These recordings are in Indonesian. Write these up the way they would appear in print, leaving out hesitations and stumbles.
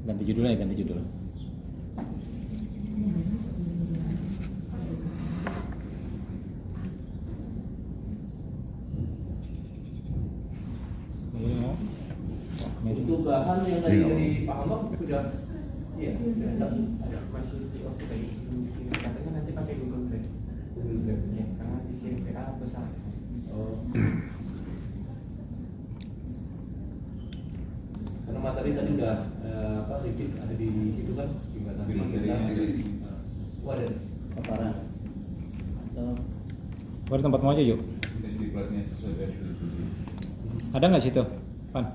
Ganti judulnya, ganti judul. Untuk bahan yang tadi dari Pak Ahmad sudah, iya, sudah ada facility of pay. Katanya nanti pakai Google Drive, ya, karena dikirim PA besar. Oh. Karena materi tadi udah repeat ada di situ kan, gimana nanti kita ada paparan atau Pada tempatmu aja yuk. Ada nggak situ, Pan?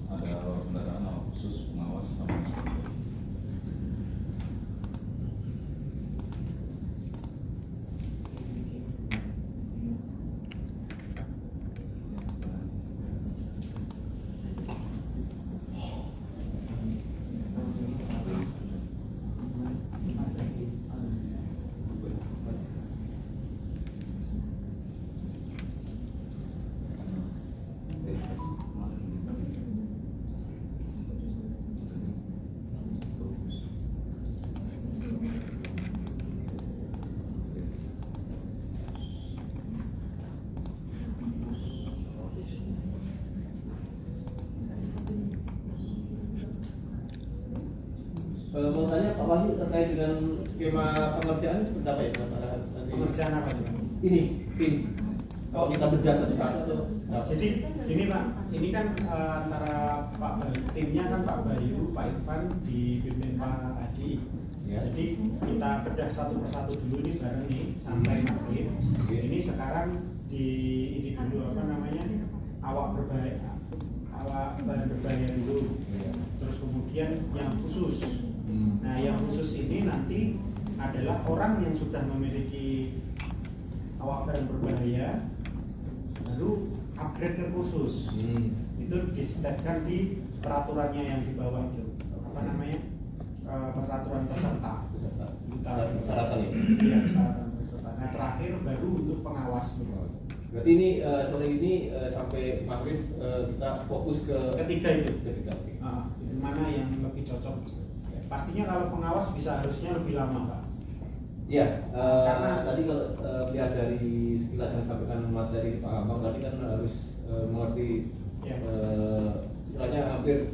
Ada kendaraan khusus pengawas sama inspektur. Mau tanya Pak Wahyu terkait dengan skema pengerjaan seperti apa ya? Pengerjaan apa nih, Pak? Ini tim. Kalau kita bedah satu-satu tuh. Jadi ini Pak, ini kan antara Pak Bayu, timnya kan Pak Bayu, Pak Irfan dipimpin Pak Adi. Ya. Jadi kita bedah satu persatu dulu nih bareng nih sampai maghrib. Ini sekarang di ini dulu apa namanya awak bahan berbahaya dulu. Terus kemudian yang khusus. Nah yang khusus ini nanti adalah orang yang sudah memiliki awak bahan berbahaya baru upgrade ke khusus. Itu disetetkan di peraturannya yang di bawah itu apa namanya peraturan peserta. Persyaratan ya. Iya persyaratan peserta. Nah terakhir baru untuk pengawas. Berarti ini sore ini sampai maghrib kita fokus ke Ketiga itu. ketiga. Itu mana yang lebih cocok? Pastinya kalau pengawas bisa harusnya lebih lama Pak. Iya, Karena tadi kalau lihat dari sekilas yang disampaikan materi Pak Abang tadi kan harus mengerti Ya. istilahnya hampir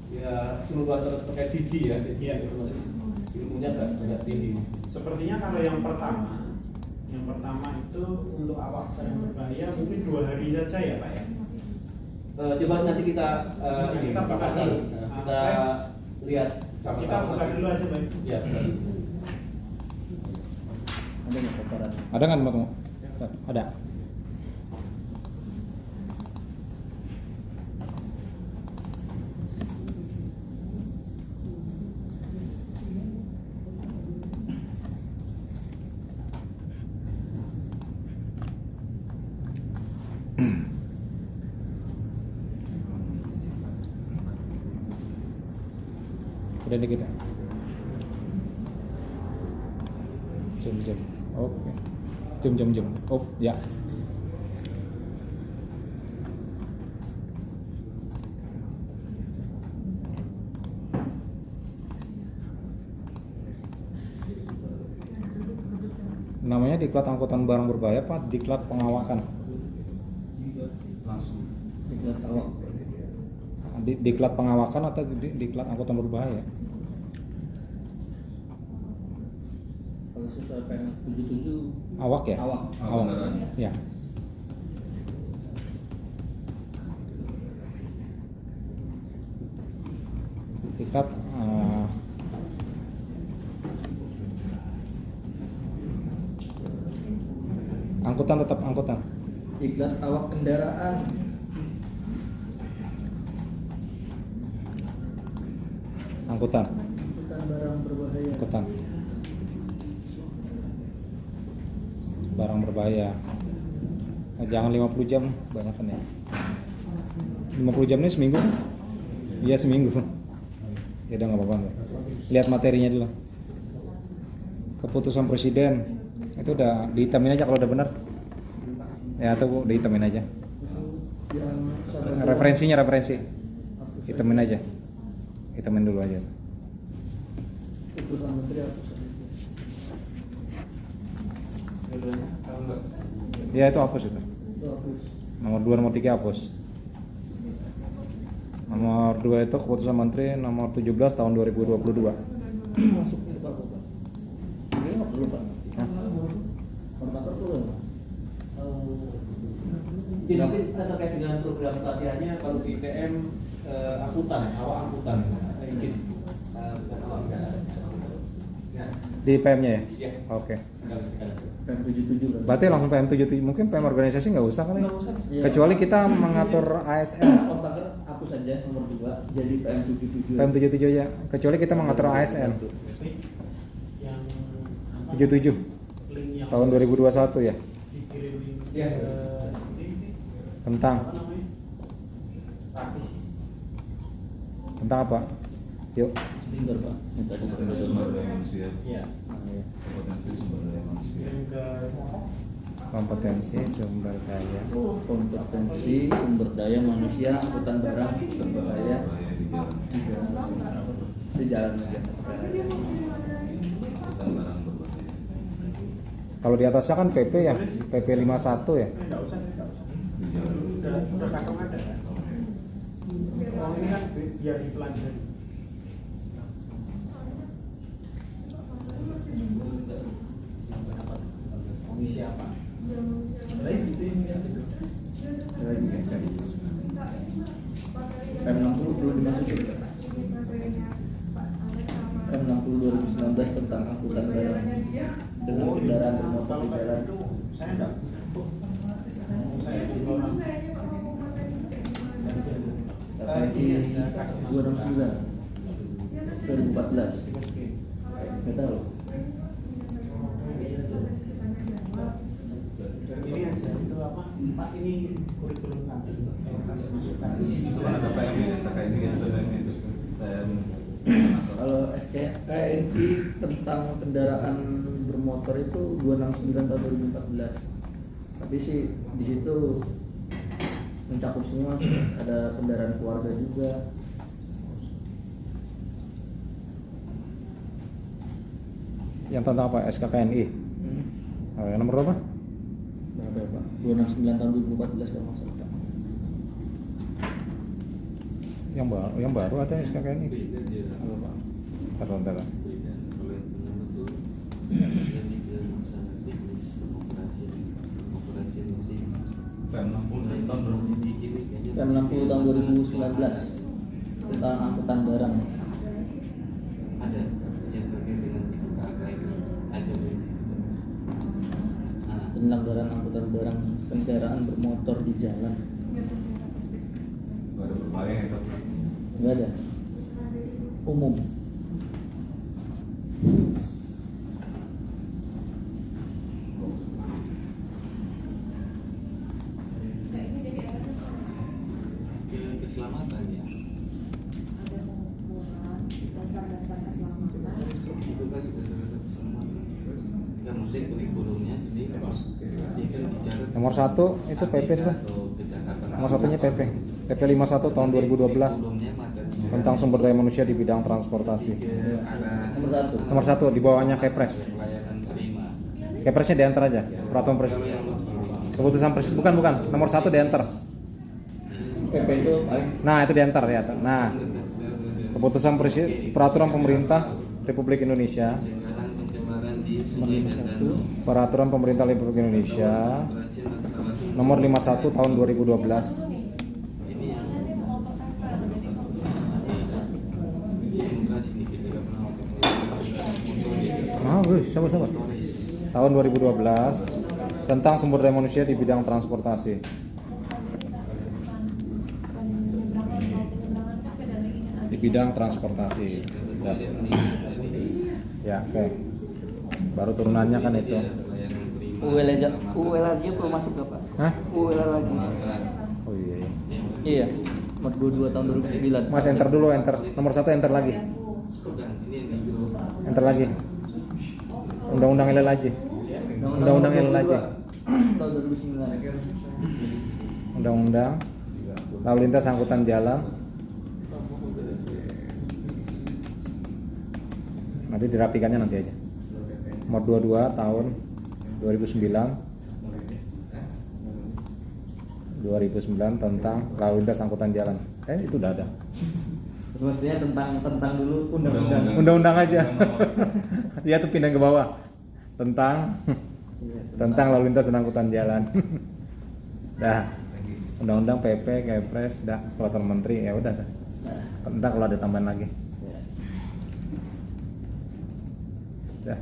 ya seluruh terkait digi ya, jadi Ya. otomatis ilmunya agak tinggi. Sepertinya kalau yang pertama itu untuk awak bahan berbahaya mungkin 2 hari saja ya Pak ya. Coba nanti kita Kita buka sepakati. dulu. Kita lihat sama-sama. Kita buka dulu aja Pak. Ya, buka dulu. Ada nggak paparan? Ada nggak tempatmu? Ada. Udah dikit ya? Zoom. Oke. Zoom. Oh, ya. Namanya diklat angkutan barang berbahaya apa diklat pengawakan? Langsung. Diklat awak. Diklat pengawakan atau diklat angkutan berbahaya? Kalau sesuai PM 77 Awak ya? awak. Awak. Kendaraannya. Ya. Diklat angkutan tetap angkutan. Diklat awak kendaraan. Angkutan. Angkutan barang berbahaya. Angkutan. Barang berbahaya. Nah, jangan 50 jam, banyak kan ya. 50 jam ini seminggu? Iya seminggu. Ya udah nggak apa-apa. Lihat materinya dulu. Keputusan presiden itu udah dihitamin aja kalau udah benar. Ya tuh dihitamin aja. Yang Referensi. Hapus Hitamin aja. Hitamin dulu aja. Utusan menteri hapus aja. Dua-duanya kalau enggak Ya itu hapus itu. Itu hapus. Nomor 2, nomor 3 hapus. Nomor 2 itu keputusan menteri nomor 17 tahun 2022. Masuk itu apa Pak? Ini nggak perlu Pak. Portaker perlu ya Pak? Mungkin terkait dengan program pelatihannya kalau di PM angkutan, awak angkutan, izin bukan awak enggak. Di PM-nya ya? Siap. Oke. PM 77 kan? Berarti langsung PM 77. Mungkin PM organisasi nggak usah kali. Nggak usah. Iya. Kecuali kita mengatur ASN. Portaker hapus aja nomor 2 jadi PM 77. PM 77 aja. Kecuali kita mengatur ASN. yang apa, 77 link yang tahun 2021 ya. dikirimin Iya. ke ini Tentang apa namanya praktis tentang apa? Yuk. Sebentar Pak. Ini tadi Potensi sumber daya manusia. ya Potensi sumber daya manusia. kirim ke Kompetensi sumber daya. kompetensi sumber daya manusia angkutan barang sumber daya Berbahaya di jalan. di jalan aja. Angkutan barang berbahaya. Kalau di atasnya kan PP ya, PP 51 ya. enggak usah Di jalan. sudah kantong ada kan oh ini kan biar dipelajari komisi apa? lain gitu ini kan gitu Lagi ya cari. PM 60 perlu dimasukin. PM 60 2019 tentang angkutan barang dengan kendaraan bermotor di jalan. saya enggak saya di orang Tapi 269 2014 nggak tahu. ini aja itu apa empat ini kurikulum kami kalau kasih masukan isi Itu juga kan ada PM, SKK ini kan ada PM itu. PM. Kalau SKKNI tentang kendaraan bermotor itu 269 tahun 2014. Tapi sih di situ mencakup semua sih, Mas. Ada kendaraan keluarga juga. Yang tentang apa? SKKNI. Yang nomor berapa? Berapa ya Pak? 269 tahun 2014 kalau nggak salah. Pak. Yang baru ada SKKNI. Apa Pak? Bentar. PM 60 tahun berapa? PM 60 tahun 2019 tentang angkutan barang. Ada yang terkait dengan IPKK itu ada Penyelenggaraan angkutan barang kendaraan bermotor di jalan. Nggak ada berbahaya itu. Nggak ada. Umum. keselamatan ya. Ada pengukuran dasar-dasar keselamatan. Itu kan dasar-dasar keselamatan. Kan maksudnya kurikulumnya ini dia kan bicara Nomor 1 itu PP tuh. atau kecakapan. Nomor satunya PP. PP 51 tahun 2012 Kurikulumnya materi tentang sumber daya manusia di bidang transportasi. Nomor 1. Nomor 1 di bawahnya Kepres. pelayanan prima. Kepresnya diantar aja. Peraturan presiden. Keputusan presiden bukan. Nomor 1 diantar. PP itu paling Nah, itu diantar ya. Nah, keputusan presiden peraturan pemerintah Republik Indonesia. Pencegahan pencemaran di sungai dan danau. Peraturan pemerintah Republik Indonesia Operasi antara nomor 51 tahun 2012. ini yang demokrasi ini kita nggak pernah motoris. Sabar. Tahun 2012 tentang sumber daya manusia di bidang transportasi. Di bidang transportasi. Ya, oke. Baru turunannya kan itu. UL aja belum masuk gak Pak? Hah? UL lagi. Oh iya. Iya. Nomor 22 tahun 2009. Mas enter dulu, enter. Nomor 1 enter lagi. Enter lagi. Undang-undang LLAJ. Undang-undang LLAJ. Tahun 2009. Undang-undang lalu lintas angkutan jalan Nanti dirapikannya nanti aja. Nomor 22 tahun 2009 tentang lalu lintas angkutan jalan. Itu udah ada. Terus mestinya tentang dulu undang-undang. Undang-undang aja. Dia tuh pindah ke bawah. Tentang lalu lintas dan angkutan jalan. Dah. Undang-undang PP, Kepres, dah peraturan menteri ya udah dah. Entar kalau ada tambahan lagi. Dah.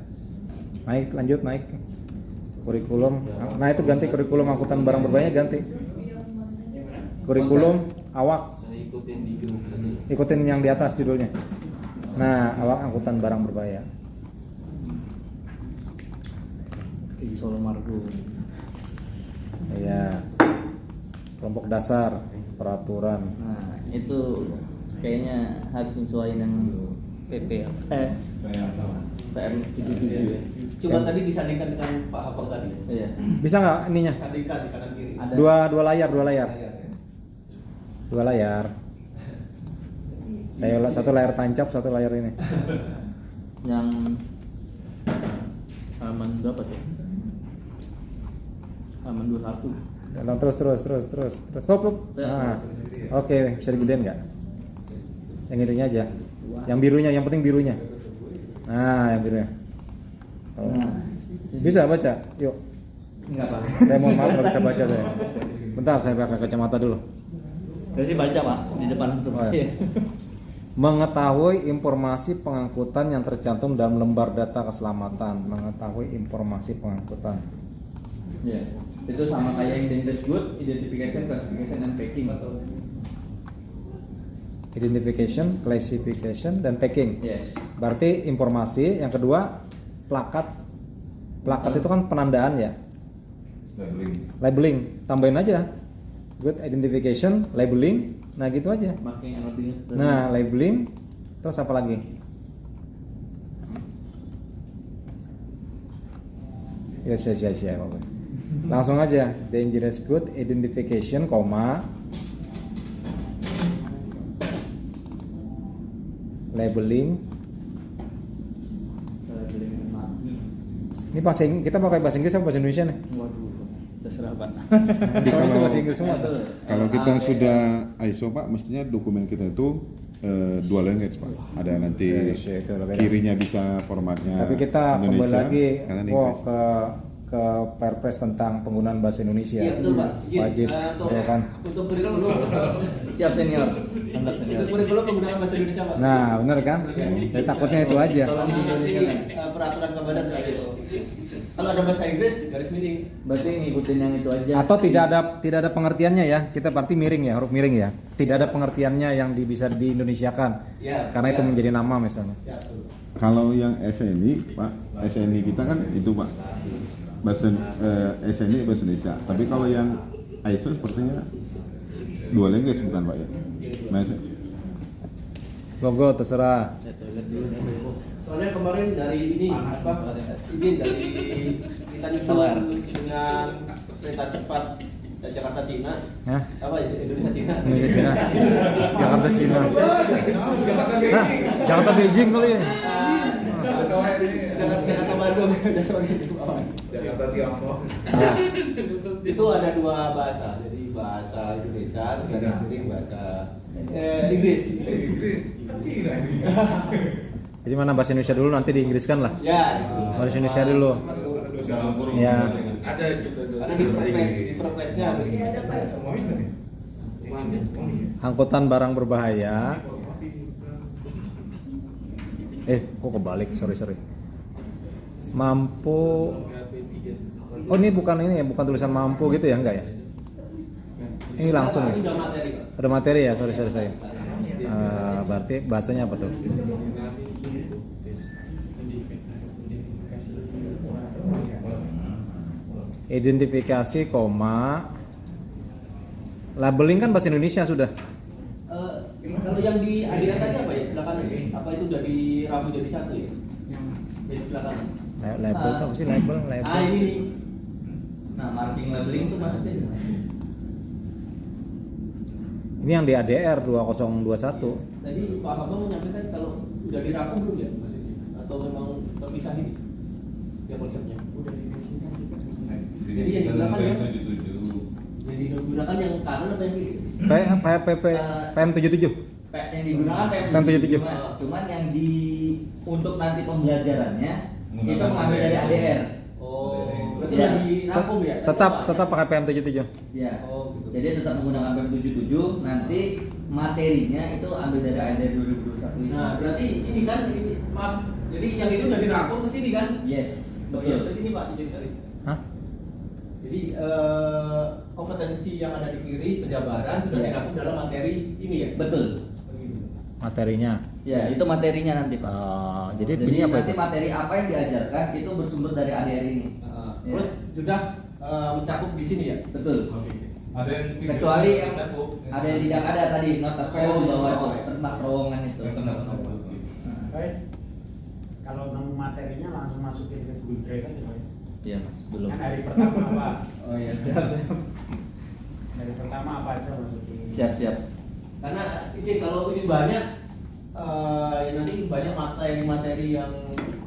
Lanjut naik. Kurikulum. Nah, itu ganti kurikulum angkutan barang berbahaya ganti. Kurikulum awak. Saya ikutin di grup tadi. Ikutin yang di atas judulnya. Nah, awak angkutan barang berbahaya. Isol Margo. Iya. Kelompok dasar peraturan. Nah, itu kayaknya harus menyesuaikan yang PP PM 77 ya. Cuma tadi disandingkan dengan Pak Hapang tadi. Iya. Bisa nggak ininya? Sandingkan di kanan kiri. Ada Dua layar. Ya. Dua layar. Saya satu layar tancap, satu layar ini. yang halaman berapa tuh? Halaman 21. Terus. Stop. Nah, oke, bisa digedein nggak? Yang itunya aja. Yang birunya, yang penting birunya. Nah, yang birunya. Oh. Bisa baca? Yuk. Enggak, Pak. Saya mohon maaf nggak bisa baca saya. Bentar, saya pakai kacamata dulu. Saya sih baca, Pak, di depan itu. Oh, ya. Mengetahui informasi pengangkutan yang tercantum dalam lembar data keselamatan. Mengetahui informasi pengangkutan. Iya. Itu sama kayak identitas good, identification, classification, and packing. Identification, classification, dan packing. Yes. Berarti informasi. Yang kedua, plakat. Plakat itu kan penandaan ya. Labeling. Tambahin aja. Good identification, labeling. Nah gitu aja. Marking and labeling. Nah labeling. Terus apa lagi? Yes. Oke. Langsung aja. Dangerous good identification, labeling. Ini kita pakai bahasa Inggris atau bahasa Indonesia nih? Waduh, terserah, Pak. Soalnya itu bahasa Inggris semua. Kalau kita sudah ISO Pak, mestinya dokumen kita itu dual language Pak. Ada nanti Yes, itu lebih kirinya bisa formatnya Tapi kita kembali Indonesia, lagi kanan ke Inggris. Perpres tentang penggunaan bahasa Indonesia. Iya betul Pak. Iya, Wajib, untuk, ya kan? Untuk kurikulum. Siap senior. Anggap senior. Untuk kurikulum menggunakan bahasa Indonesia Pak. Nah, benar kan? Saya takutnya itu aja. Kalau di Indonesia kan peraturan Kabadan kayak gitu. Kalau ada bahasa Inggris garis miring. Berarti ngikutin yang itu aja. Atau tidak ada pengertiannya ya. Kita berarti miring ya, huruf miring ya. Tidak ada pengertiannya yang bisa diindonesiakan. Ya, Karena itu ya. menjadi nama misalnya. Ya, betul. Kalau yang SNI Pak, SNI kita kan itu Pak. Bahasa SNI bahasa Indonesia. Tapi kalau yang ISO sepertinya dual language bukan Pak ya? Mas, Go terserah. Saya toilet dulu dah, Bu. Soalnya kemarin dari ini apa? Izin dari kita nyusul dengan kereta cepat dari Jakarta Cina. Hah? Apa ya? Indonesia Cina. Indonesia Cina. Jakarta Cina. Nah, Jakarta Beijing kali ya. Jakarta Bandung udah sore di bawah. Jakarta Tiongkok. Nah, Itu ada dua bahasa. Jadi bahasa Indonesia, garis miring bahasa Inggris. Cina. jadi mana bahasa Indonesia dulu nanti diinggriskan lah. Ya. Bahasa Indonesia dulu. Dalam kurung Ya. ada gitu. Karena di perpresnya harus. Angkutan barang berbahaya. Kok kebalik? Sorry. Mampu. Oh ini bukan tulisan mampu gitu ya, enggak ya? Ini langsung ya. Ini udah materi Pak. Ada materi ya, sorry saya. Berarti bahasanya apa tuh? Identifikasi, labeling kan bahasa Indonesia sudah. Kalau yang di ADR tadi apa ya? Sebelah kanan ya? Apa itu udah diramu jadi satu ya? Jadi sebelah kanan. Label itu apa sih label? Ah ini nih. Nah, marking labeling itu maksudnya gimana? Ini yang di ADR 2021. Tadi Pak Abang menyampaikan kalau udah dirangkum belum ya? Maksudnya? atau memang terpisah ini? Ya konsepnya. Udah didefinisikan sih Pak. Jadi yang digunakan ya? PM77. Jadi digunakan yang kanan apa yang kiri? PM77. Yang digunakan PM77. Cuman yang di untuk nanti pembelajarannya itu Menggunakan mengambil dari ADR. Oh, berarti Ya. lebih rangkum ya? Tetap pakai PM77. Ya. Oh, gitu. Jadi tetap menggunakan PM77, nanti materinya itu ambil dari ADR 2021 ini. Nah, berarti ini kan ini maaf. Jadi yang itu udah dirangkum ke sini kan? Yes, Oh iya, betul. berarti ini Pak izin kali. Hah? Jadi kompetensi yang ada di kiri penjabaran sudah Iya. dirangkum dalam materi ini ya? Betul. Begitu. Materinya. Ya, itu materinya nanti, Pak. Jadi ini apa nanti itu? materi apa yang diajarkan itu bersumber dari ADR ini. Ya. Terus sudah mencakup di sini ya? Betul. Ada yang tidak Kecuali yang tercakup, ada yang tidak ada tadi not available di bawah itu, Oh. tentang terowongan itu. yang tengah-tengah. Baik. Kalau nemu materinya langsung masukin ke Google Drive aja, Pak. Iya, Mas, belum. Kan hari pertama apa? Oh iya, siap. Dari pertama apa aja masukin? Siap. Karena izin kalau ini banyak nanti banyak materi yang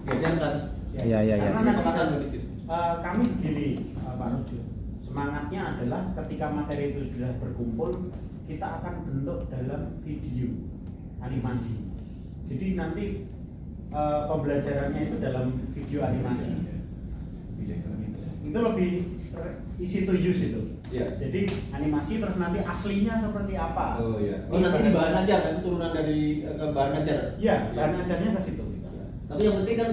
diajarkan. Iya. Karena nanti Apakah begitu? kami begini, Pak Rujo. Semangatnya adalah ketika materi itu sudah berkumpul, kita akan bentuk dalam video animasi. Jadi nanti pembelajarannya itu dalam video animasi. Itu lebih easy to use itu. Iya. Jadi animasi terus nanti aslinya seperti apa? Oh iya. Oh nanti di bahan ajar kan turunan dari ke bahan ajar. Iya, bahan ajarnya ke situ. Tapi yang penting kan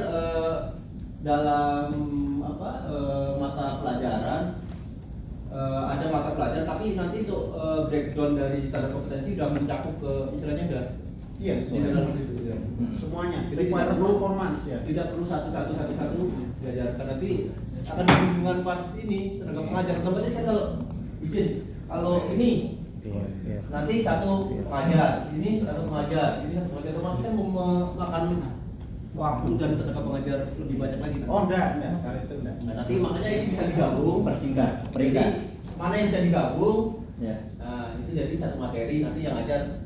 dalam mata pelajaran ada mata pelajaran, tapi nanti untuk breakdown dari standar kompetensi sudah mencakup ke istilahnya udah Iya, di dalam itu ya. semuanya. Jadi Require tidak perlu performance ya. Tidak perlu satu diajarkan, nanti akan dibingungkan pas ini tenaga pengajar. Contohnya saya kalau ini Iya. nanti satu pengajar, ini satu pengajar, ini satu pengajar, otomatis kan memakan waktu dan tenaga pengajar lebih banyak lagi. Oh enggak, kalau itu enggak. Nah, nanti makanya ini bisa digabung, Persingkat, Jadi, peringkas. mana yang bisa digabung? Ya. Nah, itu jadi satu materi nanti yang ajar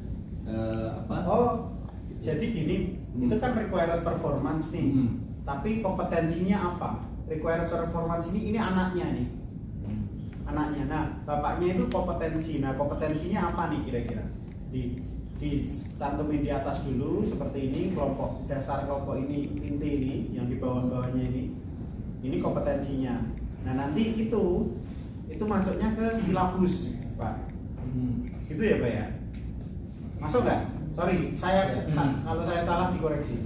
apa? Oh, jadi gini, itu kan required performance nih. Tapi kompetensinya apa? Required performance ini anaknya nih. Anaknya. Nah, bapaknya itu kompetensi. Nah, kompetensinya apa nih kira-kira? Dicantumin di atas dulu seperti ini, kelompok dasar kelompok ini inti ini yang di bawah-bawahnya ini. Ini kompetensinya. Nah, nanti itu masuknya ke silabus, Pak. Gitu ya, Pak ya? Masuk nggak? Sorry, kalau saya salah dikoreksi.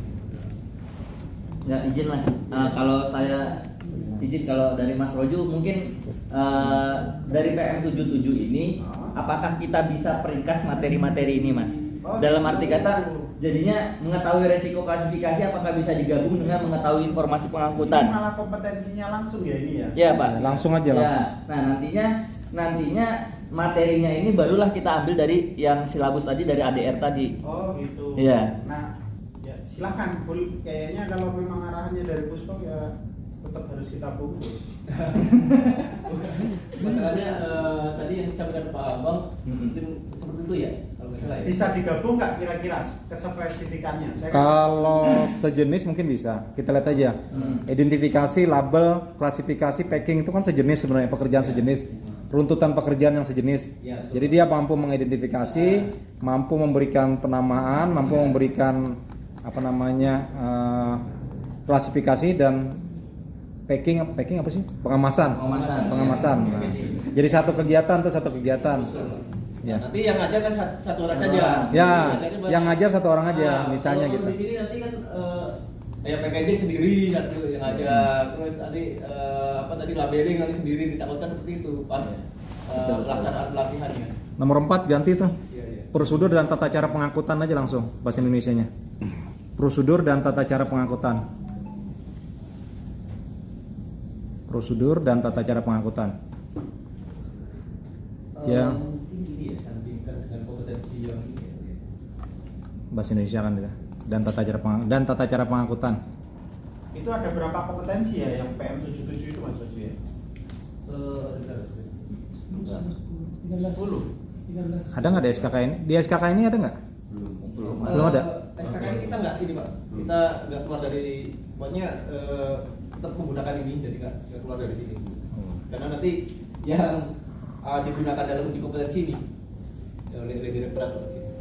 Ya izin Mas. Kalau saya izin kalau dari Mas Roju mungkin dari PM77 ini apakah kita bisa peringkas materi-materi ini Mas? Oh, Dalam gitu. arti kata jadinya mengetahui resiko klasifikasi apakah bisa digabung dengan mengetahui informasi Ini pengangkutan? malah kompetensinya langsung ya ini ya? Ya Pak. Langsung aja, Ya. langsung. Nah nantinya materinya ini barulah kita ambil dari yang silabus tadi dari ADR tadi. Oh gitu. Iya. Nah, ya silakan. Kayaknya kalau memang arahannya dari Puspo ya tetap harus kita bungkus. Masalahnya tadi yang disampaikan Pak Abang mungkin seperti itu ya kalau nggak salah ya. Bisa digabung nggak kira-kira kespesifikannya? Kalau sejenis mungkin bisa. Kita lihat aja. Identifikasi, label, klasifikasi, packing itu kan sejenis sebenarnya, pekerjaan sejenis. Runtutan pekerjaan yang sejenis. Ya, betul. Jadi dia mampu mengidentifikasi, mampu memberikan penamaan, mampu memberikan klasifikasi dan packing apa sih? Pengemasan. Nah, jadi satu kegiatan tuh satu kegiatan. Ya. Nanti yang ngajar kan satu orang saja. Ya, Ngajarnya banyak. yang ngajar satu orang aja, Nah, misalnya kalau gitu. Di sini nanti kan ya packaging sendiri satu yang ngajar, terus nanti tadi labeling nanti sendiri ditakutkan seperti itu pas pelaksanaan pelatihannya. Nomor 4 ganti tuh. Iya. Prosedur dan tata cara pengangkutan aja langsung bahasa Indonesianya. Prosedur dan tata cara pengangkutan. Prosedur dan tata cara pengangkutan. Ya. Mungkin ini ya sandingkan dengan kompetensi yang ini. Bahasa Indonesia kan itu. Dan tata cara pengangkutan. Itu ada berapa kompetensi ya yang PM77 itu Mas Roju ya? 10. Ada nggak di SKK ini? Di SKK ini ada nggak? Belum ada. SKK ini kita nggak ini Pak. kita nggak keluar dari, pokoknya tetap menggunakan ini, jadi nggak keluar dari sini. Karena nanti yang digunakan dalam uji kompetensi ini lebih berat.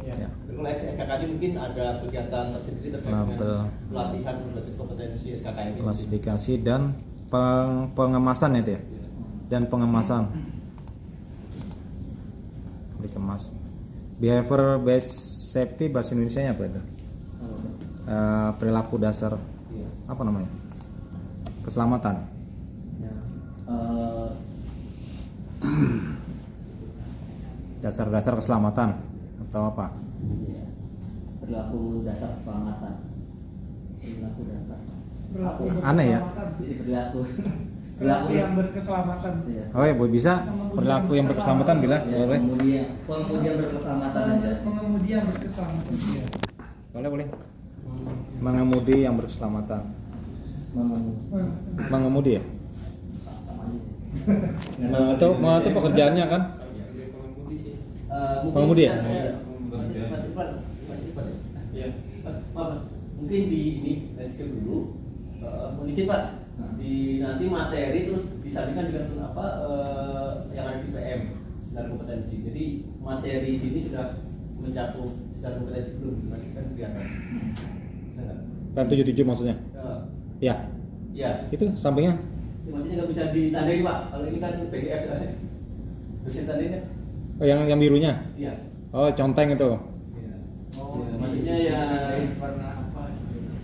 Ya. Kalau SKKD mungkin ada kegiatan tersendiri terkait dengan Label. pelatihan berbasis kompetensi SKKM ini. Klasifikasi dan pengemasan itu ya, dan pengemasan dikemas. Behavior based safety bahasa Indonesia apa itu? Perilaku dasar Iya. apa namanya? Keselamatan. Dasar-dasar keselamatan atau apa? Iya. Perilaku dasar keselamatan. Perilaku dasar. Aneh ya? Jadi perilaku. Perilaku yang berkeselamatan. Iya. Oh ya, Bu, bisa perilaku yang berkeselamatan bila Ya, boleh. pengemudi yang berkeselamatan aja. Pengemudi yang berkeselamatan. Iya. Boleh. Mengemudi yang berkeselamatan. Mengemudi. Mengemudi ya? Sama aja sih. Itu pekerjaannya kan? Pengemudi sih. Pengemudi ya? Mas Iqbal. Iya. Mas, mungkin di ini landscape dulu. Mohon izin Pak, di nanti materi terus disandingkan dengan apa yang ada di PM standar kompetensi. Jadi materi sini sudah mencakup standar kompetensi belum? Nanti kan kelihatan. Bisa nggak? PM77 maksudnya? Ya, Ya, itu sampingnya. maksudnya nggak bisa ditandai Pak. Kalau ini kan PDF ya. Bisa ditandai kan? Oh, yang birunya. Iya. Oh, conteng itu. Oh, maksudnya ya warna apa?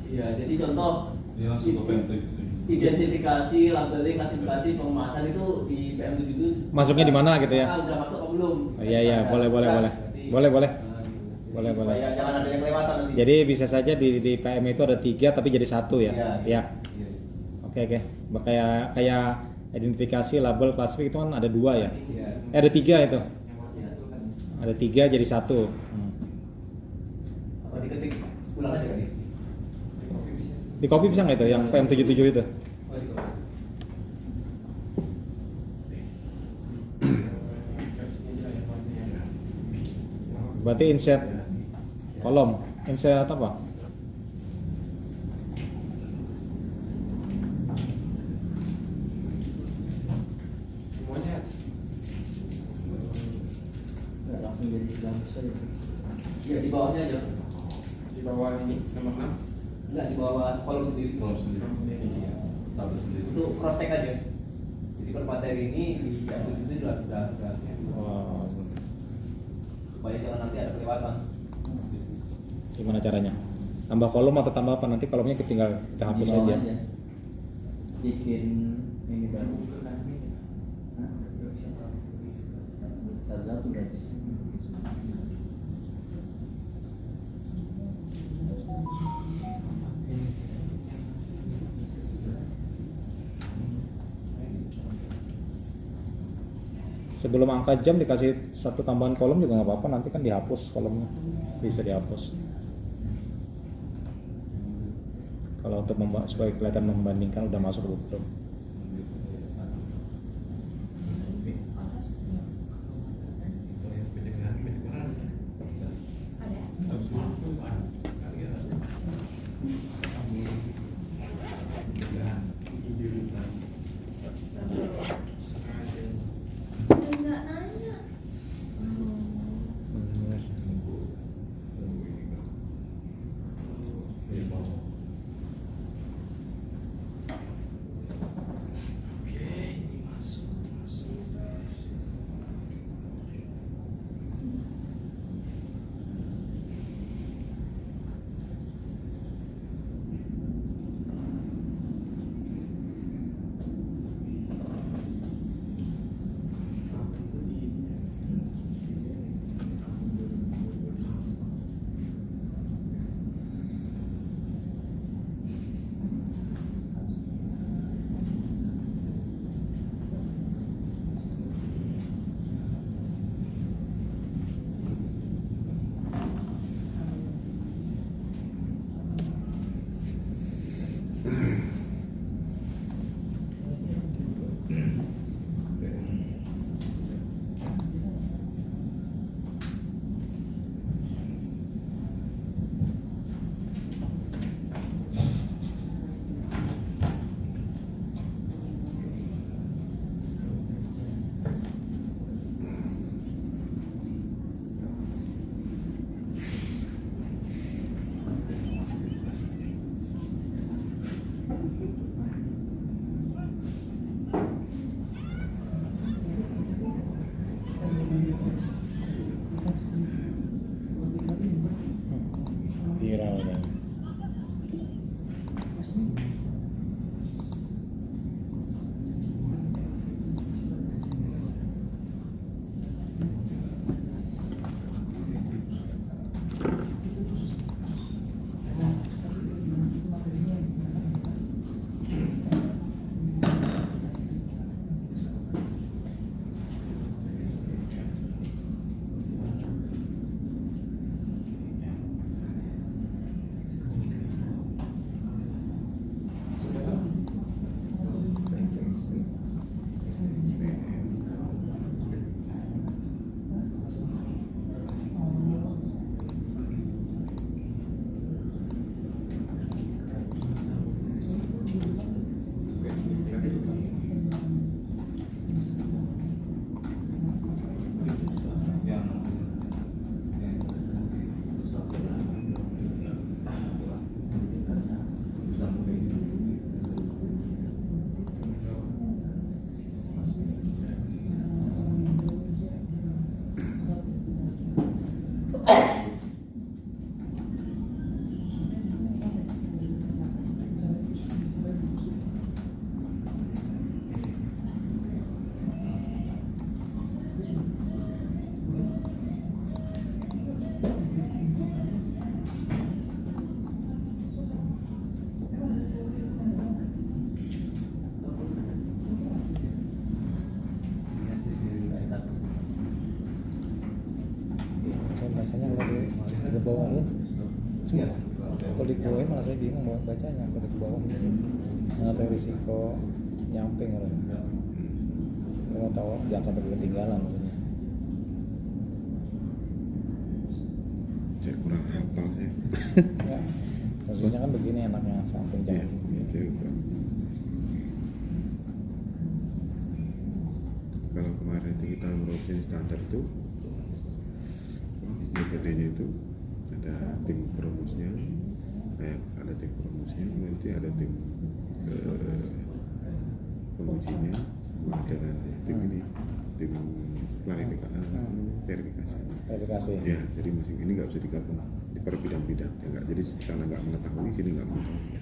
iya, jadi contoh Dia langsung ke PM77. identifikasi, labeling, klasifikasi, pengemasan itu di PM7 itu Masuknya di mana gitu ya? Udah masuk atau belum? Oh, iya, boleh. Berarti- Boleh. Jadi Boleh. supaya jangan ada yang kelewatan nanti. Jadi bisa saja di PM itu ada 3 tapi jadi 1 ya. Iya. Ya. Iya. Oke. Kayak identifikasi, label, klasifik itu kan ada 2 ya. Iya. Ada 3 itu. Yang warna itu kan. Ada 3 jadi 1. Apa diketik ulang aja kali? Di kopi bisa. Di copy bisa nggak itu yang PM77 itu? Oh, di copy. Versinya aja ya warnanya. Berarti insert kolom, insert apa? Semuanya Nggak langsung jadi 19 saja. Iya, di bawahnya aja. di bawah ini nomor 6. Enggak, di bawah kolom sendiri. Kolom sendiri. Iya. Tabel sendiri. Itu cross check aja. Jadi per materi ini di PM7 itu sudah Oh, supaya jangan nanti ada kelewatan. gimana caranya? Tambah kolom atau tambah apa? Nanti kolomnya tinggal kita hapus Di bawah aja. Bikin ini baru. Hah? Satu berarti. Sebelum angka jam dikasih 1 tambahan kolom juga nggak apa-apa, nanti kan dihapus kolomnya, bisa dihapus. Kalau untuk supaya kelihatan membandingkan udah masuk atau belum. Enggak nanya. Saya bacanya kalau dibawain semua. Kalau dikeluarin malah saya bingung mau bacanya kalau dibawain. Mengatur risiko nyamping orang. Kalau tahu jangan sampai ketinggalan. Saya kurang hafal sih. Ya, posisinya kan begini enaknya samping Iya, jangan. saya kurang. Kalau kemarin itu kita ngurusin standar tuh metodenya itu ada tim perumusnya, ada tim perumusnya, nanti ada tim pengujinya, sama ada tim ini, tim verifikasi. Verifikasi. Ya, jadi musim ini nggak bisa digabung per bidang-bidang, ya nggak. Jadi sana nggak mengetahui, sini nggak mengetahui.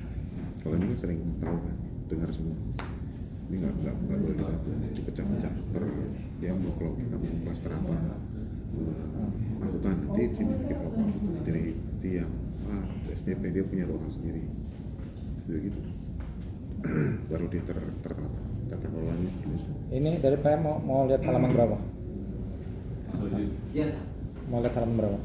Kalau ini kan sering tahu kan, dengar semua. Ini nggak boleh digabung, dipecah-pecah per dia mau kamu klaster apa, angkutan nanti sini kita angkutan. Jadi yang STP dia punya ruangan sendiri, jadi gitu. Baru dia tertata, tata kelolanya seperti itu. Ini dari PM mau lihat halaman berapa? Ya. Mau lihat halaman berapa?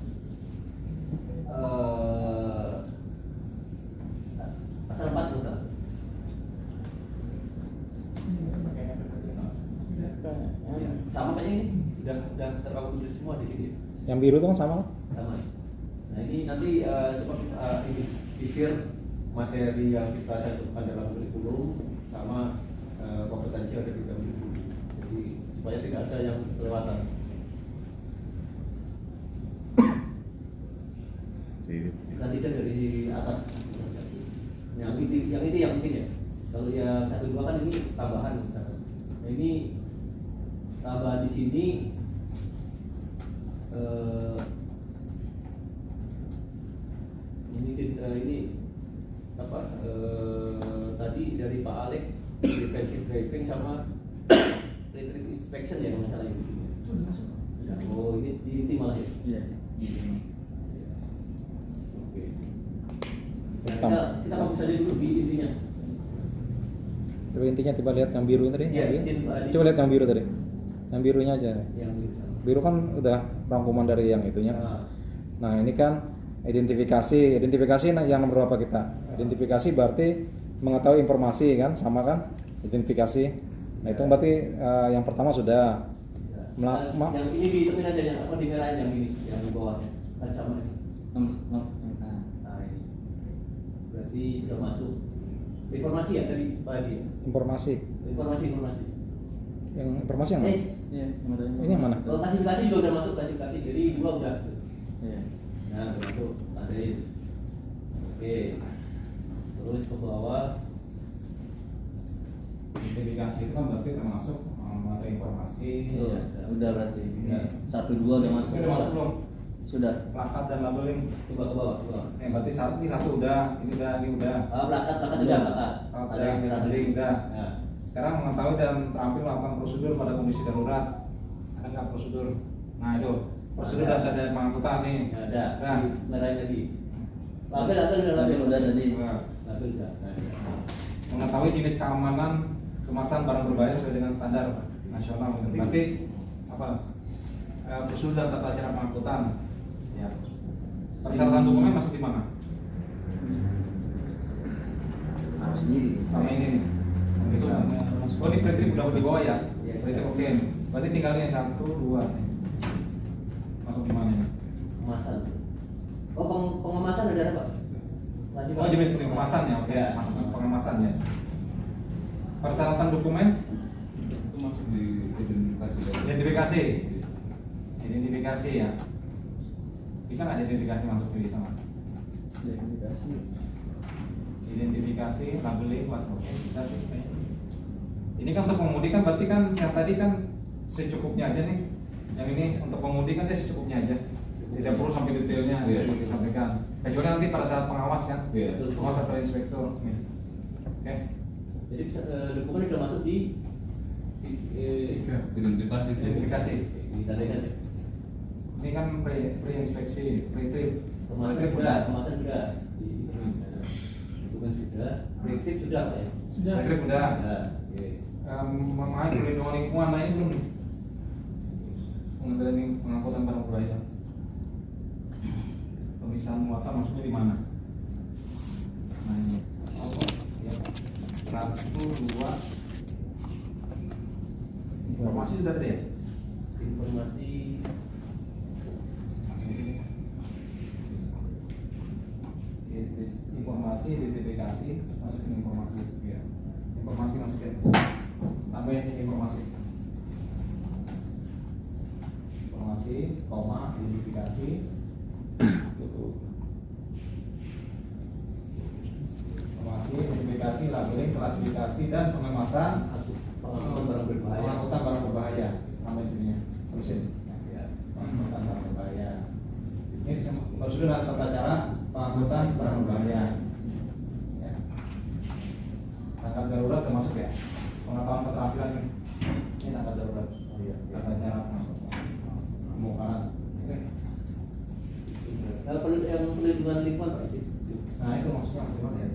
Pasal 4 Ustaz. Ya, sama Pak ini sudah terkomunikasi semua di sini. Yang biru itu kan sama kan? Sama. Nah ini nanti coba ini di-share materi yang kita cantumkan dalam kurikulum sama kompetensi yang ada di dalam kurikulum. Jadi supaya tidak ada yang kelewatan. Kasih saja dari atas. Yang ini yang penting ya. Kalau yang 1 2 kan ini tambahan misalkan. Nah ini tambahan di sini ini apa tadi dari Pak Alek defensive driving sama retrieve inspection ya kalau salah itu. Ya, oh ini malah ya. Iya. Oke. Nah, kita fokus saja dulu di intinya. Coba intinya coba lihat yang biru tadi. Iya, yang biru. izin, Pak Adi. Coba lihat yang biru tadi. Yang birunya aja. Yang Biru kan udah rangkuman dari yang itunya. Nah. Nah ini kan identifikasi yang nomor berapa kita? Identifikasi berarti mengetahui informasi kan, sama kan? Identifikasi. Nah itu berarti yang pertama sudah. Yang ini dihitungin aja yang apa dimerahin yang ini yang di bawahnya kan sama ini. Nah ini berarti sudah masuk informasi ya tadi Pak Adi. Informasi. Informasi. Yang informasi yang mana? Iya, Ini yang mana? Kalau klasifikasi juga udah masuk klasifikasi, jadi 2 udah. Iya. Nah udah masuk ada ini. Oke. Terus ke bawah. Identifikasi itu kan berarti termasuk mengenai informasi. Iya, udah berarti. Iya. 1 2 udah masuk. Udah masuk belum? Sudah. Plakat dan labeling. Coba ke bawah. Berarti ini satu udah, ini udah. Plakat udah plakat. Ada yang labeling udah. Nah. Sekarang mengetahui dan terampil melakukan prosedur pada kondisi darurat. Ada nggak prosedur? Nah itu prosedur dan data pengangkutan nih. Ada. Nah. Merahin tadi. Label udah tadi. Nah. Label udah. Mengetahui jenis keamanan kemasan barang berbahaya sesuai dengan standar nasional. Berarti apa? Prosedur dan tata cara pengangkutan. Ya. Persyaratan dokumen masuk di mana? Harus sendiri. Sama ini nih. Oh ini pretrip udah di bawah ya? Iya. Pretrip oke. Berarti tinggal yang 1, 2 nih. Masuk di mana ini? Pengemasan. Oh pengemasan ada apa? Oh jenis pengemasan ya, oke. Ya. Masuk di pengemasan ya. Persyaratan dokumen? Itu masuk di identifikasi. Identifikasi ya. Bisa nggak identifikasi masuk di sana? Identifikasi. Identifikasi, labeling, kelas oke bisa sih. Ini kan untuk pengemudi kan berarti kan yang tadi kan secukupnya aja nih. Yang ini untuk pengemudi kan dia secukupnya aja. Tidak perlu sampai detailnya Iya. disampaikan. Kecuali nanti pada saat pengawas kan, Iya. pengawas atau inspektur. Nih. Oke. Jadi dokumen sudah masuk di Identifikasi. Identifikasi. ditandaikan ya. Ini kan pre-inspeksi, pre-trip. Kemasan sudah, kemasan sudah. Dokumen sudah, pre-trip sudah Pak ya. Pre-trip udah. Ya, oke. Mengenai perlindungan lingkungan, nah ini belum nih. Pengendalian pengangkutan barang berbahaya. Pemisahan muatan maksudnya di mana? Nah ini. Ya. 1, 2. Informasi sudah tadi ya? Informasi Informasi, identifikasi, masukin informasi. Ya. Informasi masukin. Tambahin sini informasi. Informasi, koma, identifikasi. Tutup. Informasi, identifikasi, labeling, klasifikasi, dan pengemasan pengangkutan barang berbahaya. pengangkutan barang berbahaya. Tambahin sini ya. Terusin. Ya. Pengangkutan barang berbahaya. Ini prosedur dan tata cara pengangkutan barang berbahaya. Ya. Tanggap darurat termasuk ya. Pengetahuan keterampilan ini. Ini tanggap darurat. Oh iya. Tata cara pembongkaran. Oke. Yang perlindungan lingkungan Pak itu. Nah itu maksudnya gimana ya?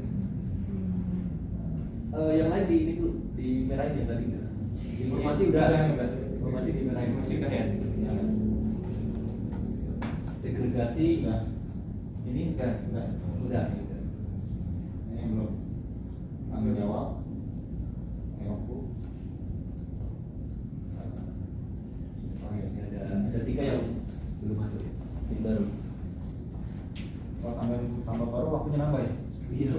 Yang lain di ini dulu, di merahin ya tadi. Informasi udah ada, informasi di merahin. Masih udah ya. Ya. Segregasi Sudah. Ini udah. udah. Ini belum. Tanggung jawab. Eroku. Oh ya, ini ada 3 yang belum masuk. Yang baru. Kalau tambah baru waktunya nambah ya? Iya.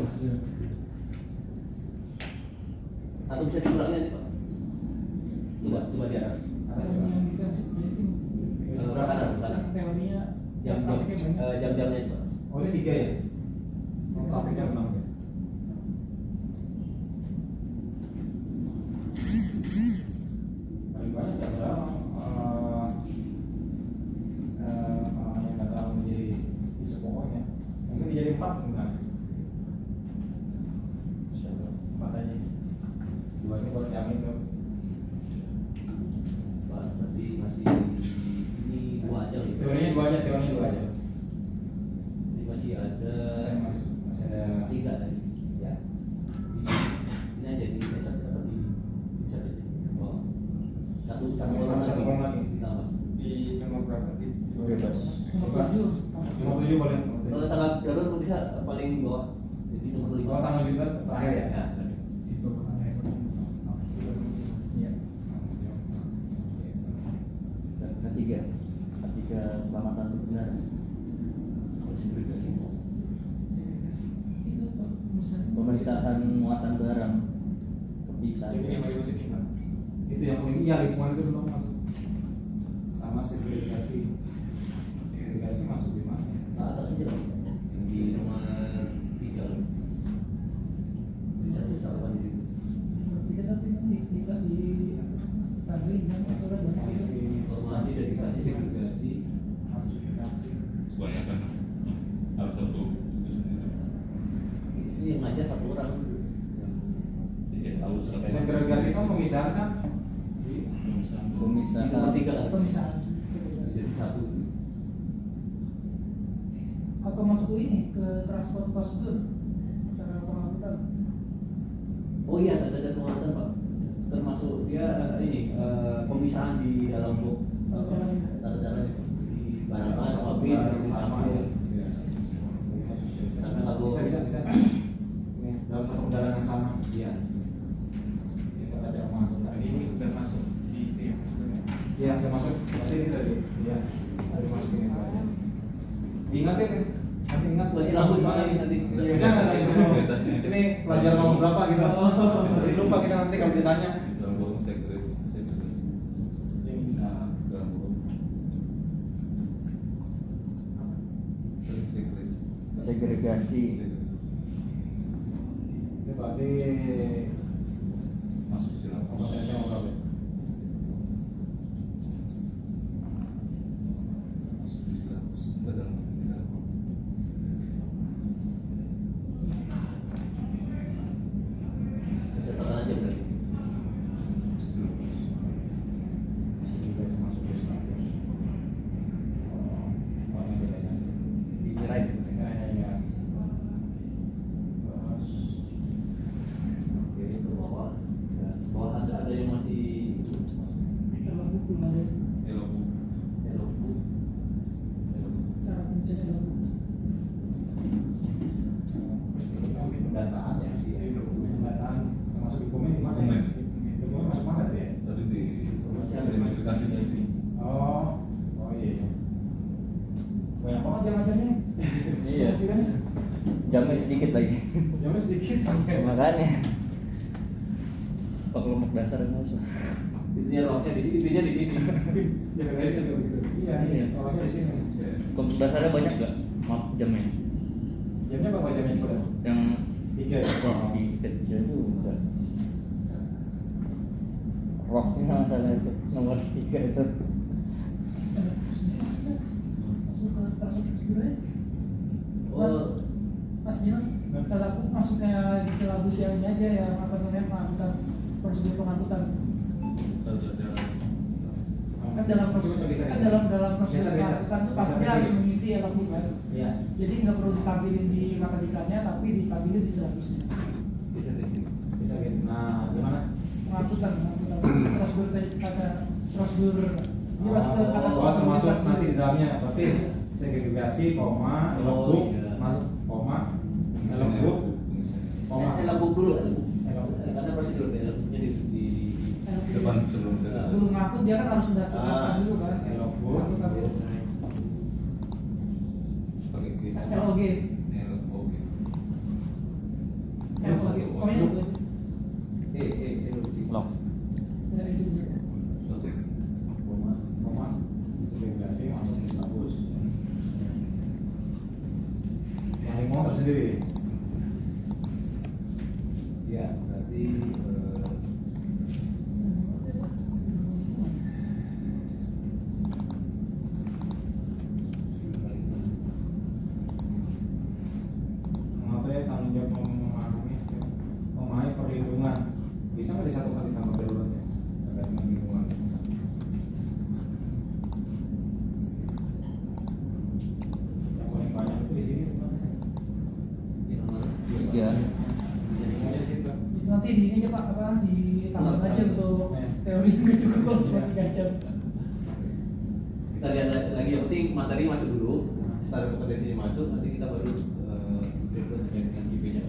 Atau bisa dikurangi nanti Pak? Coba dia. Sebelah kanan, kanan. Jam-jamnya itu Pak. Oh ini 3 ya? Oh, praktiknya 6 ya? Paling banyak ya sekarang yang nggak terlalu menjadi isu pokoknya. Mungkin menjadi 4 bukan? Siapa? 4 aja. 2 ini baru yang itu. Pak, tapi masih ini 2 aja gitu. Teorinya 2 aja, teorinya 2 aja. Ini masih ada Masih ada 3 tadi. ya. Ini aja di satu apa di bisa aja. Oh. Satu Satu lagi. kolom lagi. Tambah. Di nomor berapa? Di 12. 57 boleh. Kalau tanggal darurat bisa paling bawah. Jadi nomor 5. Kalau tanggal juga terakhir ya? Ya. Iya. Ketiga selamatan berkendara. Segregasi. Pemisahan muatan barang kepisah. Ini baru sih gimana? Itu yang paling iya lingkungan itu belum masuk. Sama segregasi. Segregasi masuk di mana? Atas aja dong. Yang di nomor 3. Bisa disalurkan di situ. Informasi dari kasih segregasi. Klasifikasi. Banyak kan harus satu itu sendiri. Ini yang ngajar 1 orang. Tidak tahu siapa. Segregasi kan pemisahan kan? Pemisahan. Di nomor 3 kan? Pemisahan. Jadi 1. Atau masuk ini ke transport prosedur cara pengangkutan. Oh iya, ada pengangkutan Pak. Termasuk dia ini pemisahan di dalam box tata cara di barang mas sama bin Sama ya. karena kalau Bisa. Ini dalam satu kendaraan yang sama. iya Kita ada pengangkutan. Ini udah masuk di itu ya. Iya, udah masuk. Berarti ini tadi. Iya. Tadi masuk ini aja. Diingatin kan? Nanti ingat Berarti langsung sekali nanti. Iya, bisa nggak sih? Ini pelajaran nomor berapa gitu? Jadi lupa kita nanti kalau ditanya. Dalam burung segregasi. Nah, Dalam burung. Segregasi. itu berarti Masuk silakan. kompetensi yang berapa? Masuk di silakan. Jamnya sedikit lagi. Jamnya sedikit. Makanya. Pak kelompok dasar yang masuk. Intinya rocknya di sini, intinya di sini. Jangan lain kan begitu. Iya, iya. Soalnya di sini. Kelompok dasarnya banyak nggak? Maaf jamnya. Jamnya berapa jamnya juga? Yang 3 ya. wah di kecil juga. Rocknya masalah itu nomor 3 itu. Masuk ke infrastrukturnya. Mas, Oh, Mas Dimas, kalau aku masuknya di silabus yang ini aja yang apa namanya pengangkutan, prosedur pengangkutan. Kan dalam prosedur dalam prosedur pengangkutan itu pastinya harus mengisi elabus kan. iya. Jadi nggak perlu ditampilin di mata diklatnya, tapi ditampilin di silabusnya. Bisa guys. Nah, gimana? Pengangkutan prosedur kata prosedur. Ini masuk ke kata Oh, termasuk nanti di dalamnya. Berarti segregasi, koma, Oh, elokbuk, iya. masuk koma, elokbuk, koma. Elabuk dulu, Elabuk. karena prosedur elabuknya di Depan sebelum saya Sebelum ngangkut dia kan harus mendaftarkan dulu kan. Elokbuk. Ngangkut harus pakai G. LOG. LOG. LOG. Pokoknya sebelum Lock. dari itu. Selesai. Koma, segregasi, masuk ke silabus. Yang lingkungan tersendiri. ya berarti Mengatur tanggung jawab memahami perlindungan. Bisa nggak disatukan di tanggap daruratnya? Terkait dengan lingkungan. Yang paling banyak itu di sini sebenarnya. yang mana? Tiga. Jadinya di situ. Itu nanti di ini aja Pak apa di tambah aja untuk teori nggak cukup kalau cuma 3 jam. Kita lihat lagi yang penting materi masuk dulu, setelah kompetensinya masuk nanti kita baru berikut dengan GP-nya.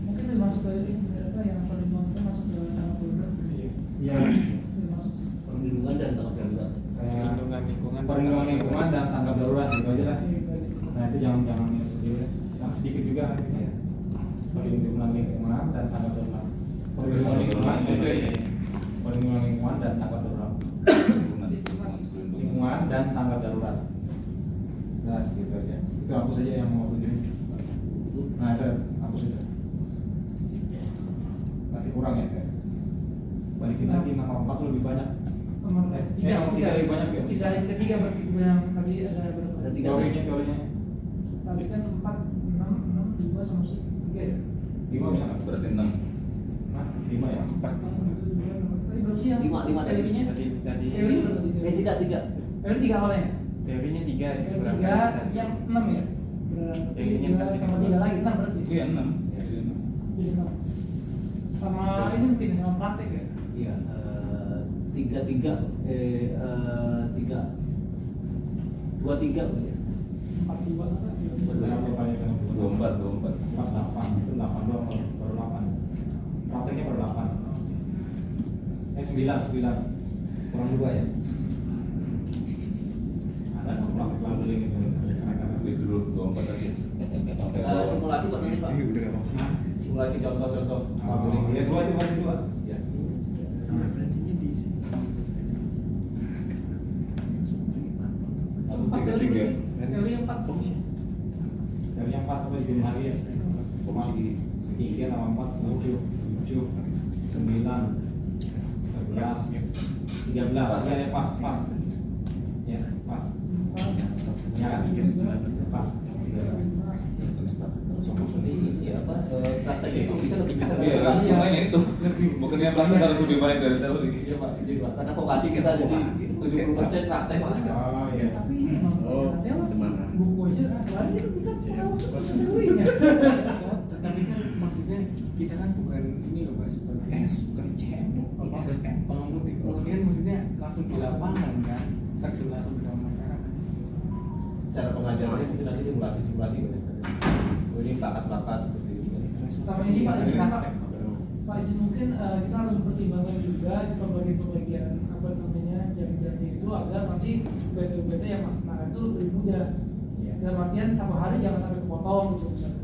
Mungkin lebih masuk ke ini apa yang paling itu masuk ke tanah produk. Iya. Lebih masuk. Perlindungan dan tanggap darurat. Perlindungan lingkungan dan tanggap darurat gitu aja lah. Nah itu jangan sedikit, jangan sedikit juga. Iya. Perlindungan lingkungan dan tanggap darurat. Perlindungan lingkungan, perlindungan lingkungan dan tanggap darurat. Lingkungan dan tanggap darurat. Nah gitu aja. Itu hapus saja yang mau tujuh. Nah itu hapus itu. Nanti kurang ya. Balikin lagi nama 4 lebih banyak. Nomor Nomor 3 lebih banyak ya. Bisa yang ketiga berarti yang tadi ada berapa? Ada 3. Teorinya. Tadi kan 4, 6, 2 sama 3 ya. 5 bisa nggak? Berarti 6. Nah, 5 ya? 4 bisa. Tadi berapa sih yang 5 tadi. teorinya? Tadi Teori berapa tadi? 3. Teori 3 awalnya. teorinya 3 ya. Teori 3 yang 6 ya. Teorinya Berarti tambah 3 lagi 6 berarti. Iya 6. Jadi 6. Sama ini mungkin sama praktek ya. Iya, 3 2 3 ya. 4 2 apa? Berapa banyak yang 24. Pas 8 itu 8 doang baru 8. Prakteknya baru 8. 9 kurang 2 ya. Ada praktek lalu gitu. Itu dulu 24 aja. Simulasi buat nanti Pak. Simulasi contoh-contoh modeling. Ya 2. Ya. Referensinya di sini. Aku 4 teori 3. teori 4 komisi. Dari yang 4 apa sih lagi ya? Komisi 3 sama 4 7 9 11 13 ya pas ya pas ya kan pas Ini apa? Praktek itu bisa lebih bisa. Iya, langsung mainnya itu. Bukannya praktek harus lebih baik dari teori. Iya Pak, jadi Pak, karena vokasi kita jadi 70% praktek Pak. oh iya Tapi ini memang Oh, ada cuman. buku aja kemarin itu kita masuk ke teorinya. Tapi kan maksudnya kita kan bukan ini loh Pak, seperti pengemudi. Maksudnya langsung di lapangan kan, terjun langsung bersama masyarakat. Cara pengajarannya mungkin nanti simulasi. Oh, ini bakat-bakat seperti ini. Sama ini Pak, Pak Izin mungkin kita harus mempertimbangkan juga di pembagian apa namanya jam-jamnya itu agar nanti UBT yang melaksanakan itu lebih mudah. Dalam artian satu hari jangan sampai kepotong gitu misalnya.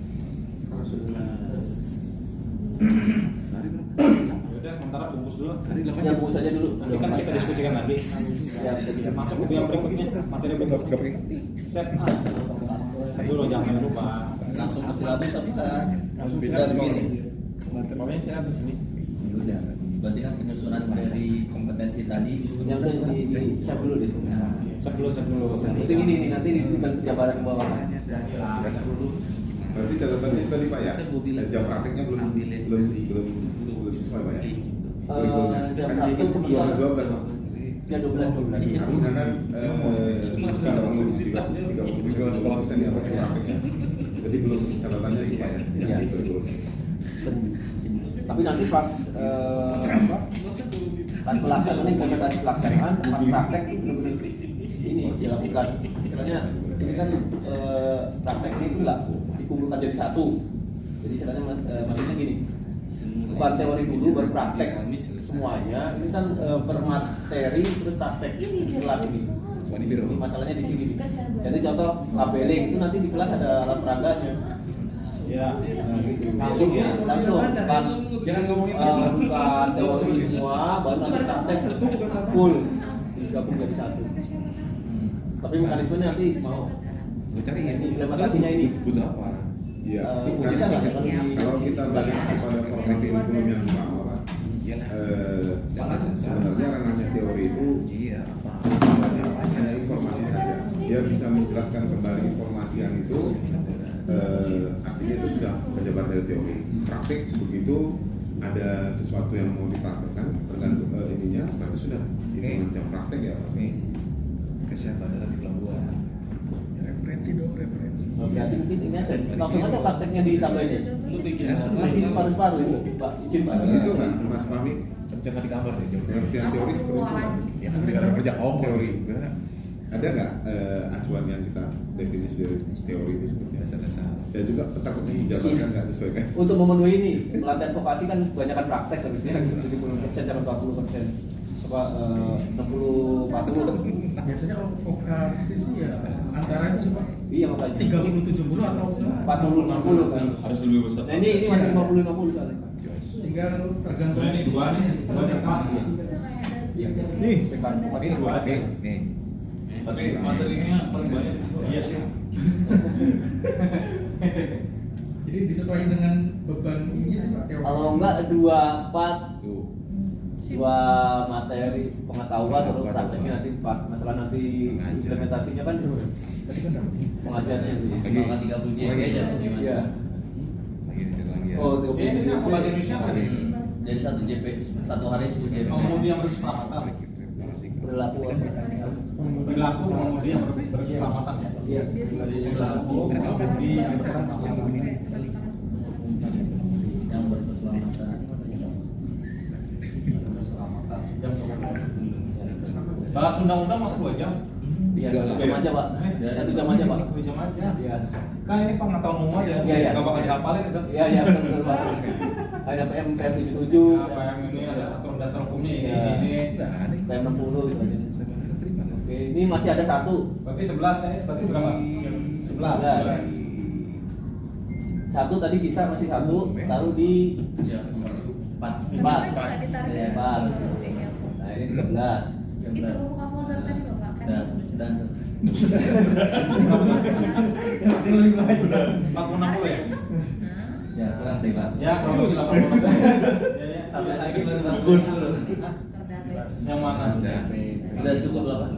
dulu. Ya bungkus aja dulu. Nanti kan kita diskusikan lagi. Ya, kita Masuk ke yang berikutnya, materi berikutnya. Set as. Set dulu jangan lupa. Langsung ke silabus apa? Langsung Beda silabus begini. Pokoknya silabus ini. Udah. Berarti kan penyusunan dari kompetensi tadi. yang udah di siap dulu deh. Set dulu. Nanti ini nanti tinggal penjabaran ke bawah. Berarti catatannya tadi Pak ya, Bisa gua bilang. jam prakteknya belum sesuai Pak ya. Kurikulumnya. Jam Kan praktek itu kebetulan. 12 Pak. Ya 12. Harusnya kan 33% ya Pak prakteknya. Jadi belum catatannya itu Pak ya. Iya. Kurikulumnya. Tapi nanti pas pas pelaksanaan implementasi pelaksanaan pas praktek itu benar-benar ini dilakukan. Istilahnya ini kan prakteknya itu nggak dikumpulkan jadi satu. Jadi istilahnya maksudnya gini, bukan teori dulu baru praktek semuanya. Ini kan per materi terus praktek kelas ini. Jadi masalahnya di sini. Jadi contoh labeling itu nanti di kelas ada alat peraganya. Ya. Langsung kan Jangan ngomongin bukan teori semua baru nanti praktek full digabung jadi satu. Tapi mekanismenya nanti mau implementasinya ini butuh apa? Iya. bisa nggak Kalau kita balik kepada format kurikulum yang sama Pak, sebenarnya ranahnya teori itu hanya informasi saja. Dia bisa menjelaskan kembali informasi yang itu, artinya itu sudah penjabaran dari teori. Praktik begitu ada sesuatu yang mau dipraktekkan tergantung ininya, berarti sudah hitungan jam praktek ya Pak. Kesehatan dalam di pelabuhan. Referensi dong, referensi. berarti mungkin ini ada langsung aja prakteknya ditambahin ya. Masih separuh-separuh itu Pak izin Pak. Itu kan Mas Fahmi, Jangan di kamar deh, jauh. pengertian teori seperti itu kan? Ya kan negara kerja kelompok Teori. juga. Ada nggak acuan yang kita definisi dari teori itu seperti apa? Dasar-dasar. Saya juga takutnya dijabarkan nggak sesuai kan? Untuk memenuhi ini pelatihan vokasi kan kebanyakan praktek harusnya 70% sampai 40%. Apa 60-40. Biasanya kalau vokasi sih ya antara itu cuma Iya makanya 30-70 atau 40-60 kan. Harus lebih besar. Nah ini masih 50-50 soalnya. tinggal tergantung Ini dua nih, dua yang empat. Nih, sekarang vokasi Nih, dua. nih. Tapi materinya paling banyak. Iya sih. jadi disesuaikan dengan beban ini sih Pak. Kalau enggak 24 Tuh. dua materi pengetahuan atau prakteknya nanti 4 masalah nanti implementasinya kan pengajarnya Semangat 30 JSG aja gimana? iya Lagi dikit lagi ya. oh Ini apa bahasa Indonesia apa nih? Jadi satu JP, satu hari 10 JP. Pengemudi yang berkeselamatan. berlaku Berlaku pengemudi yang berkeselamatan. iya Berlaku di Yang berkeselamatan. Bahas undang-undang masa 2 jam? iya 1 jam aja Pak 1 jam aja Pak 2 jam aja. iya Kan ini pengetahuan umum aja. Iya. Nggak bakal dihafalin itu. iya betul Pak ada PM 77 Apa yang ini ada aturan dasar hukumnya ini Iya. ini. PM 60 gitu aja oke ini masih ada satu Berarti 11 ya? Berarti berapa? 11. Satu tadi sisa masih satu taruh di Ya, 4. 4 ya 4 nah ini 13 Itu buka folder tadi loh Pak kan Dan 40-60 ya? ya kurang sih Pak. Ya, kalau 80. Ya, ya. sampai lagi baru bagus Yang mana? Udah cukup lah Pak.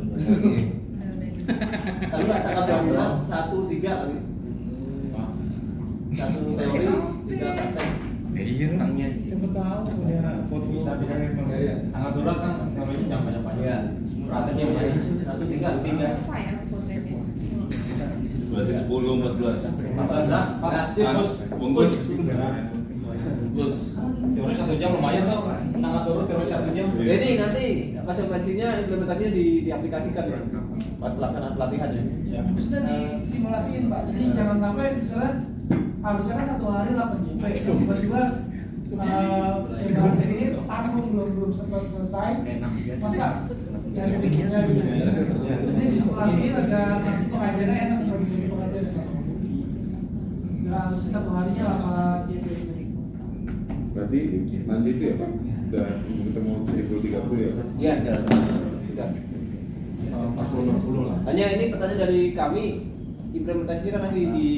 lalu kata-kata yang berat 1, 3 kali 1 teori 3 praktek Iya. Tangnya. Siapa tahu punya foto Bisa bisa. Tanggal darurat kan namanya jam banyak-banyak. Iya. Prakteknya banyak. 1, 3 apa ya fotonya Berarti 10, 14. 14 dah, pas. Pas, bungkus. Bungkus. Teori 1 jam lumayan tuh. Tanggal darurat teori 1 jam. jadi nanti konsekuensinya implementasinya diaplikasikan ya pas pelaksanaan pelatihan ya Ya. Sudah disimulasiin Pak, jadi jangan sampai misalnya harusnya kan 1 hari 8 JP, tiba-tiba materi ini tanggung belum sempat selesai, masa yang berikutnya gitu. Jadi disimulasiin agar nanti pengajarnya enak bagi pengajar. Nggak harus 1 harinya 8 JP. Berarti masih itu ya Pak? udah ketemu 70-30 ya. Iya, jelas. Sudah. 40-60 lah. Hanya ini pertanyaan dari kami, implementasinya kan masih di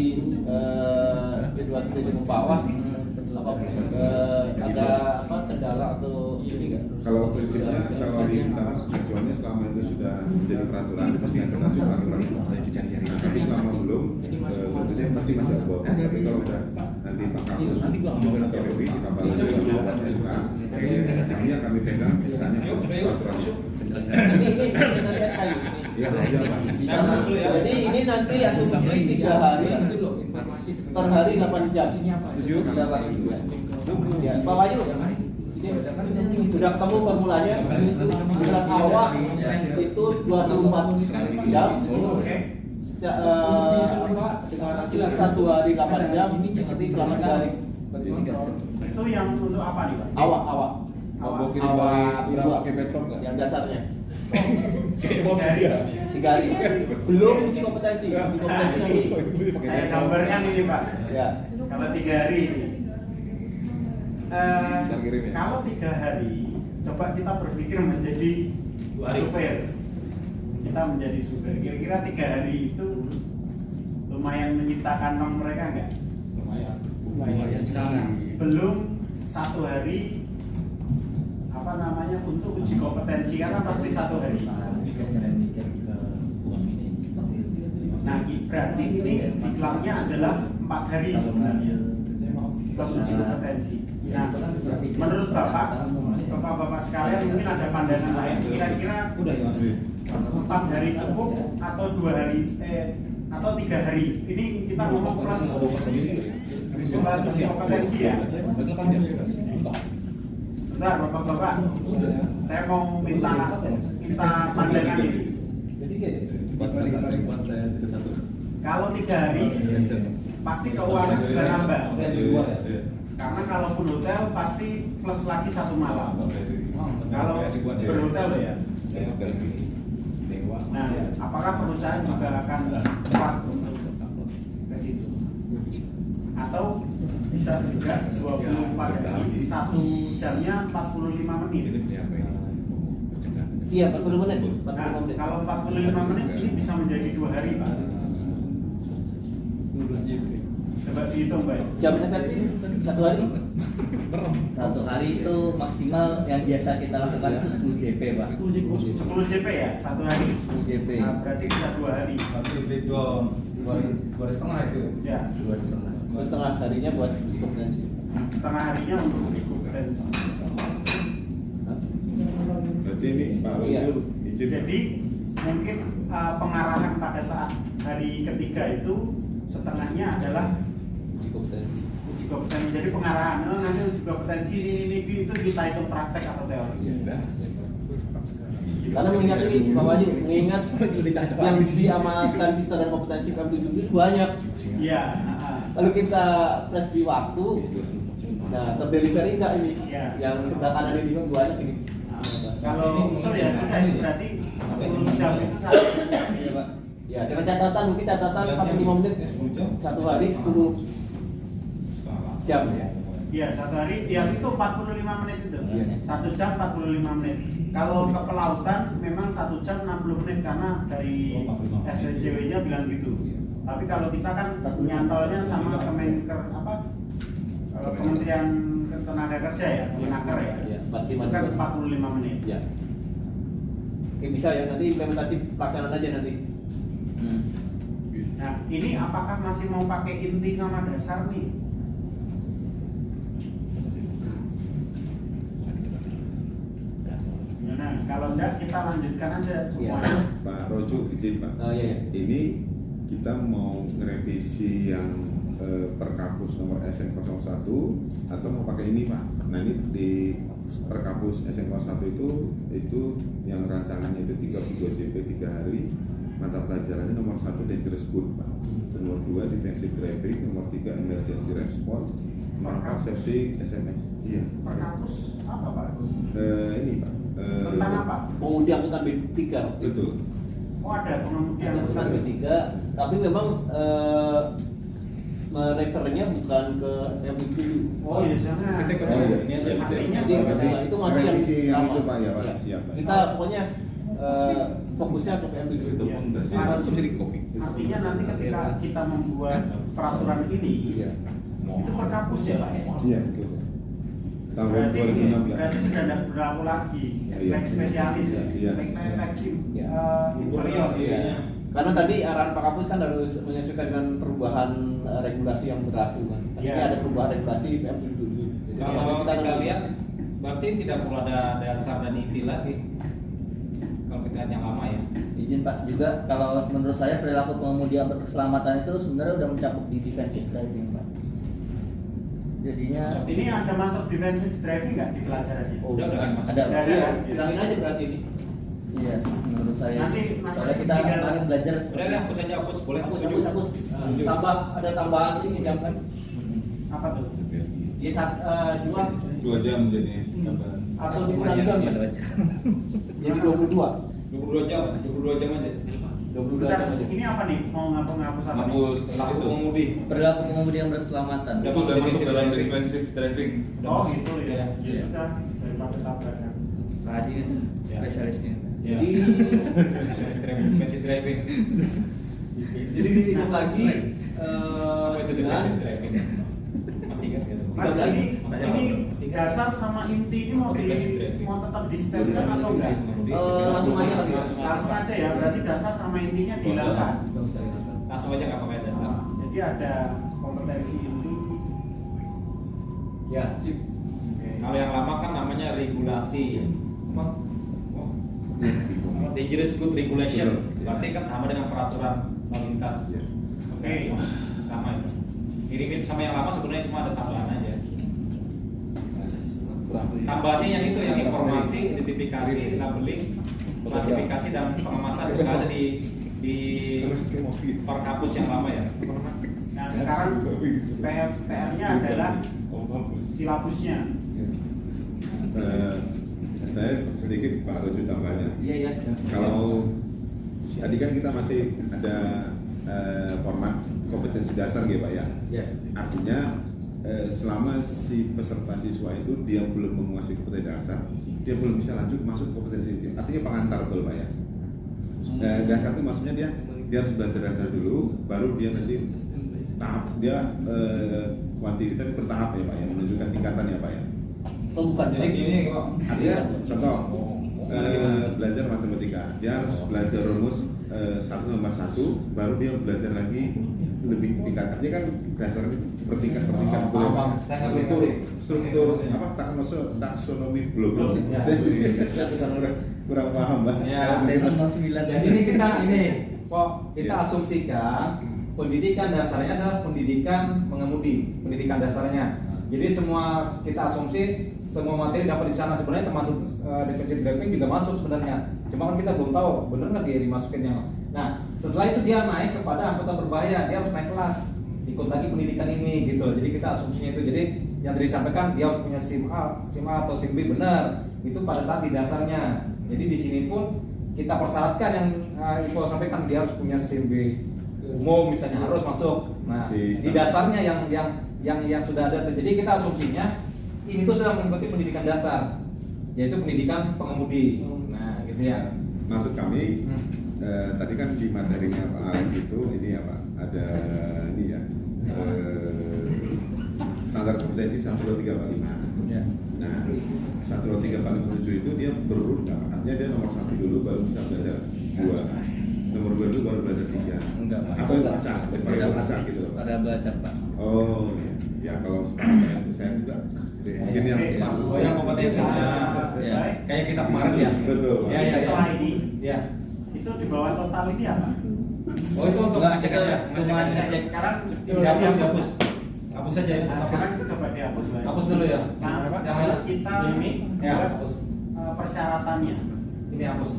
bawah. Ada apa kendala atau ini nggak? Kalau prinsipnya kalau di acuannya selama itu sudah menjadi peraturan pasti akan ada peraturan. Tapi selama belum tentunya pasti masih ada bawah. Tapi kalau udah nanti Pak Kapus atau revisi kabarnya juga membuat SK, kami yang kami pegang SK-nya peraturan. Ini nanti SKI. Ya, iya Pak. Jadi ini nanti asumsi 3 hari per hari 8 jam. Setuju? Bisa Pak. Ya, Pak Wahyu. Ini sudah ketemu formulanya. Bulan awal itu 24 jam. Dengan hasil 1 hari 8 jam, nanti selama 3 hari. Itu yang untuk apa nih Pak? Awak. Mau kirim Awak dari dua. pakai Petrom nggak? Yang dasarnya. Kayak mau dia. 3 hari. Belum uji kompetensi. Uji kompetensi nanti. Saya gambarkan ini Pak. Ya. Kalau 3 hari ini. Ntar kirim ya. Kalau 3 hari, coba kita berpikir menjadi supir. Kita menjadi supir. Kira-kira 3 hari itu lumayan menyitakan nom mereka nggak? Lumayan sangat. Belum 1 hari apa namanya untuk uji kompetensi karena pasti 1 hari. Nah, berarti ini diklangnya adalah 4 hari sebenarnya plus uji kompetensi. Nah, menurut bapak sekalian mungkin ada pandangan lain. Kira-kira 4 hari cukup atau 2 hari atau 3 hari? Ini kita ngomong plus uji kompetensi ya. Sebentar bapak-bapak, saya mau minta pandangan ini. Kalau 3 hari, pasti keuangan juga nambah. Karena kalaupun hotel pasti plus lagi 1 malam. Kalau berhotel ya. Nah, apakah perusahaan juga akan kuat untuk ke situ? Atau bisa juga 24 hari, 1 jamnya 45 menit. Iya, 40 menit. 45 Nah, menit. kalau 45 menit ini bisa menjadi 2 hari Pak. Coba dihitung Pak. Jam efektif 1 hari? 1 hari itu maksimal yang biasa kita lakukan itu 10 JP Pak. 10 JP ya, 1 hari. 10 JP. Nah, berarti bisa 2 hari. Dua setengah itu. Ya, 1,5 harinya buat uji kompetensi. setengah harinya untuk uji kompetensi. Berarti ini Pak Iya. Lujur izin. Jadi mungkin pengarahan pada saat hari ketiga itu setengahnya adalah Uji kompetensi. uji kompetensi. Jadi pengarahan nanti uji kompetensi ini itu kita hitung praktek atau teori. Karena mengingat ini, Pak Wahyu, mengingat yang diamanatkan di standar kompetensi PM7 itu banyak. Iya. Lalu kita press di waktu, nah terdelivery enggak ini? Iya. Yang sebelah kanan ini kan banyak ini. Kalau usul ya sudah ini berarti 10 jam itu satu. Iya Pak. Ya dengan catatan mungkin catatan 45 menit 1 hari 10 jam ya. Iya, 1 hari yang itu 45 menit itu. Iya. 1 jam 45 menit. Kalau ke pelautan memang 1 jam 60 menit karena dari SDJW-nya bilang gitu. Tapi kalau kita kan nyantolnya sama Kemenker apa? Kementerian Tenaga Kerja ya, Kemenaker ya. Iya, Itu kan 45 menit. Ya. Oke bisa ya nanti implementasi pelaksanaan aja nanti. Nah, ini apakah masih mau pakai inti sama dasar nih? Nah, kalau enggak kita lanjutkan aja semuanya. Pak Rojo izin Pak. Oh iya. Ini kita mau ngerevisi yang Perkapus nomor SN01 atau mau pakai ini Pak. Nah ini di Perkapus SN01 itu yang rancangannya itu 32 JP 3 hari. Mata pelajarannya nomor 1 dangerous good Pak. Nomor 2 defensive driving, nomor 3 emergency response, nomor 4 safety SMS. Iya. Perkapus apa Pak? Ini Pak. Tentang apa? Pengemudi angkutan B3. Betul. Oh ada pengemudi Angkutan angkutan B3, tapi memang merefernya bukan ke MDQ. Oh iya sana. Kita ikut aja. Ini aja. Artinya Jadi, itu masih yang revisi yang sama. itu Pak ya Pak, Iya. siap Pak. Kita pokoknya fokusnya ke MDQ itu. Iya. Langsung jadi kopi. Artinya nanti ketika kita membuat peraturan ini, itu per kampus ya Pak ya? Iya betul. Tahun Berarti 2016. sudah tidak berlaku lagi Iya. teks spesialis ya, Iya. teks Iya. inferior. Iya. Karena tadi arahan Pak Kapus kan harus menyesuaikan dengan perubahan regulasi yang berlaku kan. Ini Iya. ada perubahan regulasi PM7. Jadi Kalau nanti kita nanti- lihat berarti tidak perlu ada dasar dan inti lagi. Kalau kita lihat yang lama ya. Izin Pak, juga kalau menurut saya perilaku pengemudi yang berkeselamatan itu sebenarnya udah mencakup di defensive driving Pak. Jadinya Ini ada masuk defensive driving nggak di pelajarannya? Udah kan masuk. ada. Ada. Iya, bilangin aja berarti ini. Iya, menurut saya. Nanti- Soalnya kita tinggal- kemarin belajar. Udah deh, hapus aja hapus, boleh Hapus, setuju. hapus, hapus. Tambah ada tambahan ini jam kan? Apa tuh? Di saat 2 jam jadi tambahan. atau dikurang jam ya? Jadi 22. 22 jam, 22 jam aja. 22 Bentar, jam aja. ini apa nih? Mau ngapus apa nih? Hapus Laku itu. pengemudi. Perilaku pengemudi yang berkeselamatan. Udah Itu udah masuk defensive dalam driving. defensive driving. Udah Oh masuk. gitu ya. Iya. Ya sudah daripada tabrakan. Pak Haji kan Ya. spesialisnya. Ya. Jadi Defensive driving. jadi dihitung lagi Apa itu defensive driving? Masih ingat ya? Mas ini Masih ingat? dasar sama inti ini mau Defensive driving. mau tetap di stand atau enggak? langsung aja lagi. Langsung aja ya. Berarti dasar sama intinya dihilangkan. Langsung aja nggak pakai dasar. Jadi ada kompetensi inti. Ya, sip. Kalau yang lama kan namanya regulasi. Dangerous good regulation. Berarti kan sama dengan peraturan lalu lintas. Oke. Sama itu. Mirip sama yang lama sebenarnya cuma ada tambahan aja. Tambahannya yang itu, yang informasi, identifikasi, labeling, klasifikasi dan pengemasan itu ada di Perkapus yang lama ya. Nah sekarang PR-nya adalah silabusnya. Saya sedikit Pak Roju tambahnya. Iya, iya. Kalau tadi kan kita masih ada format kompetensi dasar gitu Pak ya. Ya. Artinya selama si peserta siswa itu dia belum menguasai kompetensi dasar, dia belum bisa lanjut masuk kompetensi inti. Artinya pengantar betul Pak ya. Dasar itu maksudnya dia harus belajar dasar dulu, baru dia nanti tahap dia kuantiti tapi bertahap ya Pak ya, menunjukkan tingkatan ya Pak ya. Oh, bukan. Jadi gini Pak. Artinya contoh belajar matematika, dia harus belajar rumus 1 tambah 1, baru dia belajar lagi lebih tingkat. Artinya kan dasarnya bertingkat betul ya Pak. Struktur apa taksonomi belum. Kurang paham Pak. Ya, ini kok kita asumsikan pendidikan dasarnya adalah pendidikan mengemudi, pendidikan dasarnya. Jadi semua kita asumsi semua materi dapat di sana, sebenarnya termasuk defensive driving juga masuk sebenarnya. Cuma kan kita belum tahu benar nggak dia dimasukinnya. Nah setelah itu dia naik kepada angkutan berbahaya, dia harus naik kelas, ikut lagi pendidikan ini gitu. Jadi kita asumsinya itu. Jadi yang tadi disampaikan dia harus punya SIM A atau SIM B benar. Itu pada saat di dasarnya. Jadi di sini pun kita persyaratkan yang Ibu sampaikan dia harus punya SIM B umum misalnya harus masuk. Nah di dasarnya yang sudah ada. Jadi kita asumsinya ini tuh sudah mengikuti pendidikan dasar, yaitu pendidikan pengemudi. Nah gitu ya. Maksud kami tadi kan di materinya Pak Alex itu ini ya Pak, ada ini ya standar kompetensi 123 Pak. Ya. Nah 123 Pak 7 itu dia berurut nggak? Artinya dia nomor 1 dulu baru bisa belajar 2, nomor 2 dulu baru belajar 3. Enggak Pak. Atau acak, acak gitu loh Pak. Pada belajar Pak. Oh ya kalau sekarang saya juga mungkin yang Pak. Oh yang kompetensinya Ya. kayak kita kemarin ya. Betul. Ya ya ya. Setelah ini Ya. itu di bawah total ini apa? Oh itu untuk Enggak, ngecek kita aja. cuma ngecek. Sekarang Dihapus. Hapus saja. Nah, sekarang coba dihapus lagi. Hapus dulu ya. Nah, Yang mana? kita Ya buat hapus. persyaratannya. Ini hapus.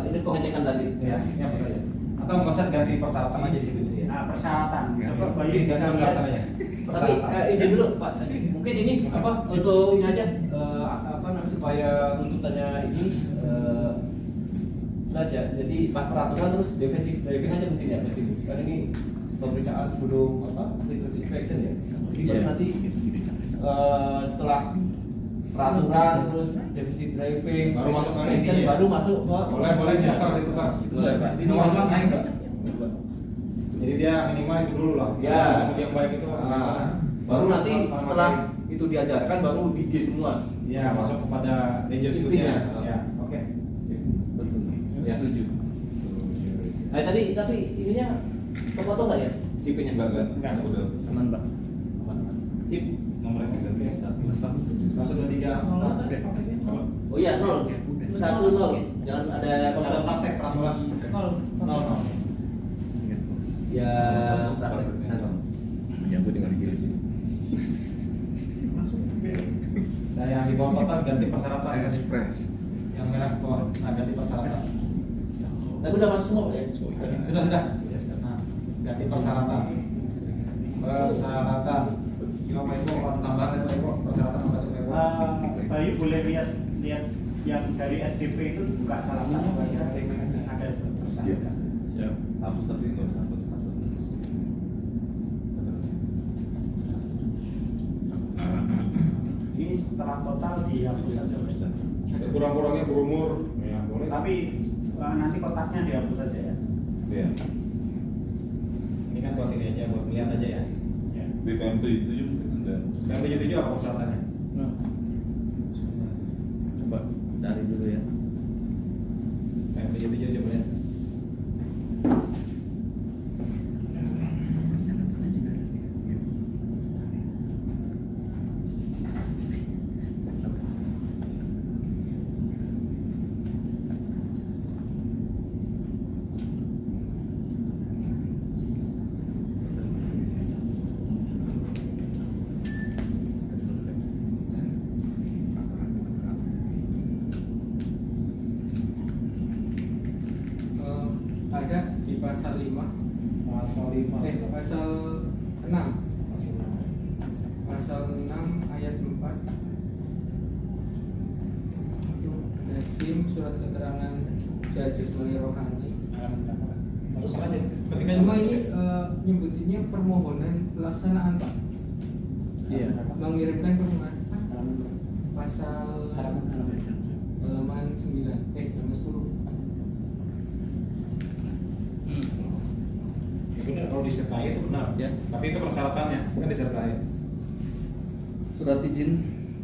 Ini pengecekan tadi. Ya, ini hapus aja. Atau nggak usah ganti persyaratan aja di situ ya. Nah, persyaratan. Coba Bayu Ini bisa ganti persyaratan aja. Tapi izin dulu Pak, mungkin ini apa untuk ini aja apa namanya supaya tuntutannya ini jelas ya. Jadi pas peraturan terus defensive driving aja mungkin ya mesti. Kan ini pemeriksaan sebelum liquid inspection ya. Jadi baru Iya. nanti setelah peraturan terus defisit driving Baru masuk ke inspection, ini ya? baru masuk ke Boleh daftar itu Pak. boleh Pak. Ini normal naik nggak? Jadi dia minimal itu dulu lah. Ya. Yang baik itu. Nah, baru nanti setelah itu diajarkan baru di semua. Ya masuk kepada dangerous Intinya. good-nya. Ya, oke. Betul. Ya. Setuju. Tapi ininya foto nggak ya? Chipnya? Enggak. Udah. Aman, Pak. Chip Nomornya ganti 1. 123. Oh iya 0. 1-0. Jangan ada kosong. praktek peraturan. Nol. Ya. Ya gue tinggal di sini. Nah yang di bawah total ganti persyaratan. Express. Yang merah ke bawah, ganti persyaratan. Tapi udah masuk semua ya? Sudah. Nah, ganti persyaratan. Persyaratan. Gimana Pak Ibu? Kalau tambahan Pak Ibu, persyaratan apa Pak Ibu? Bayu boleh lihat yang dari SDP itu buka salah satu aja ada persyaratan. Siap. Hapus tapi nggak usah hapus. Ini setelah total dihapus saja. Sekurang-kurangnya berumur. Ya, boleh. Tapi nanti kotaknya dihapus saja ya. Iya. Ini kan buat ini aja, buat melihat aja ya. Di PM7 dan Yang 77 apa persyaratannya? Nah. Coba cari dulu ya. Yang 77 aja melihat. Ada di pasal 5 Pasal 5. pasal 6 pasal 6 ayat 4 itu ada SIM surat keterangan jasmani rohani. Masuk aja. Ketika Cuma ini nyebutinnya permohonan pelaksanaan Pak. Iya. Mengirimkan permohonan pasal halaman 9 halaman 10. benar kalau disertai itu benar. Ya. Tapi itu persyaratannya kan disertai. Surat izin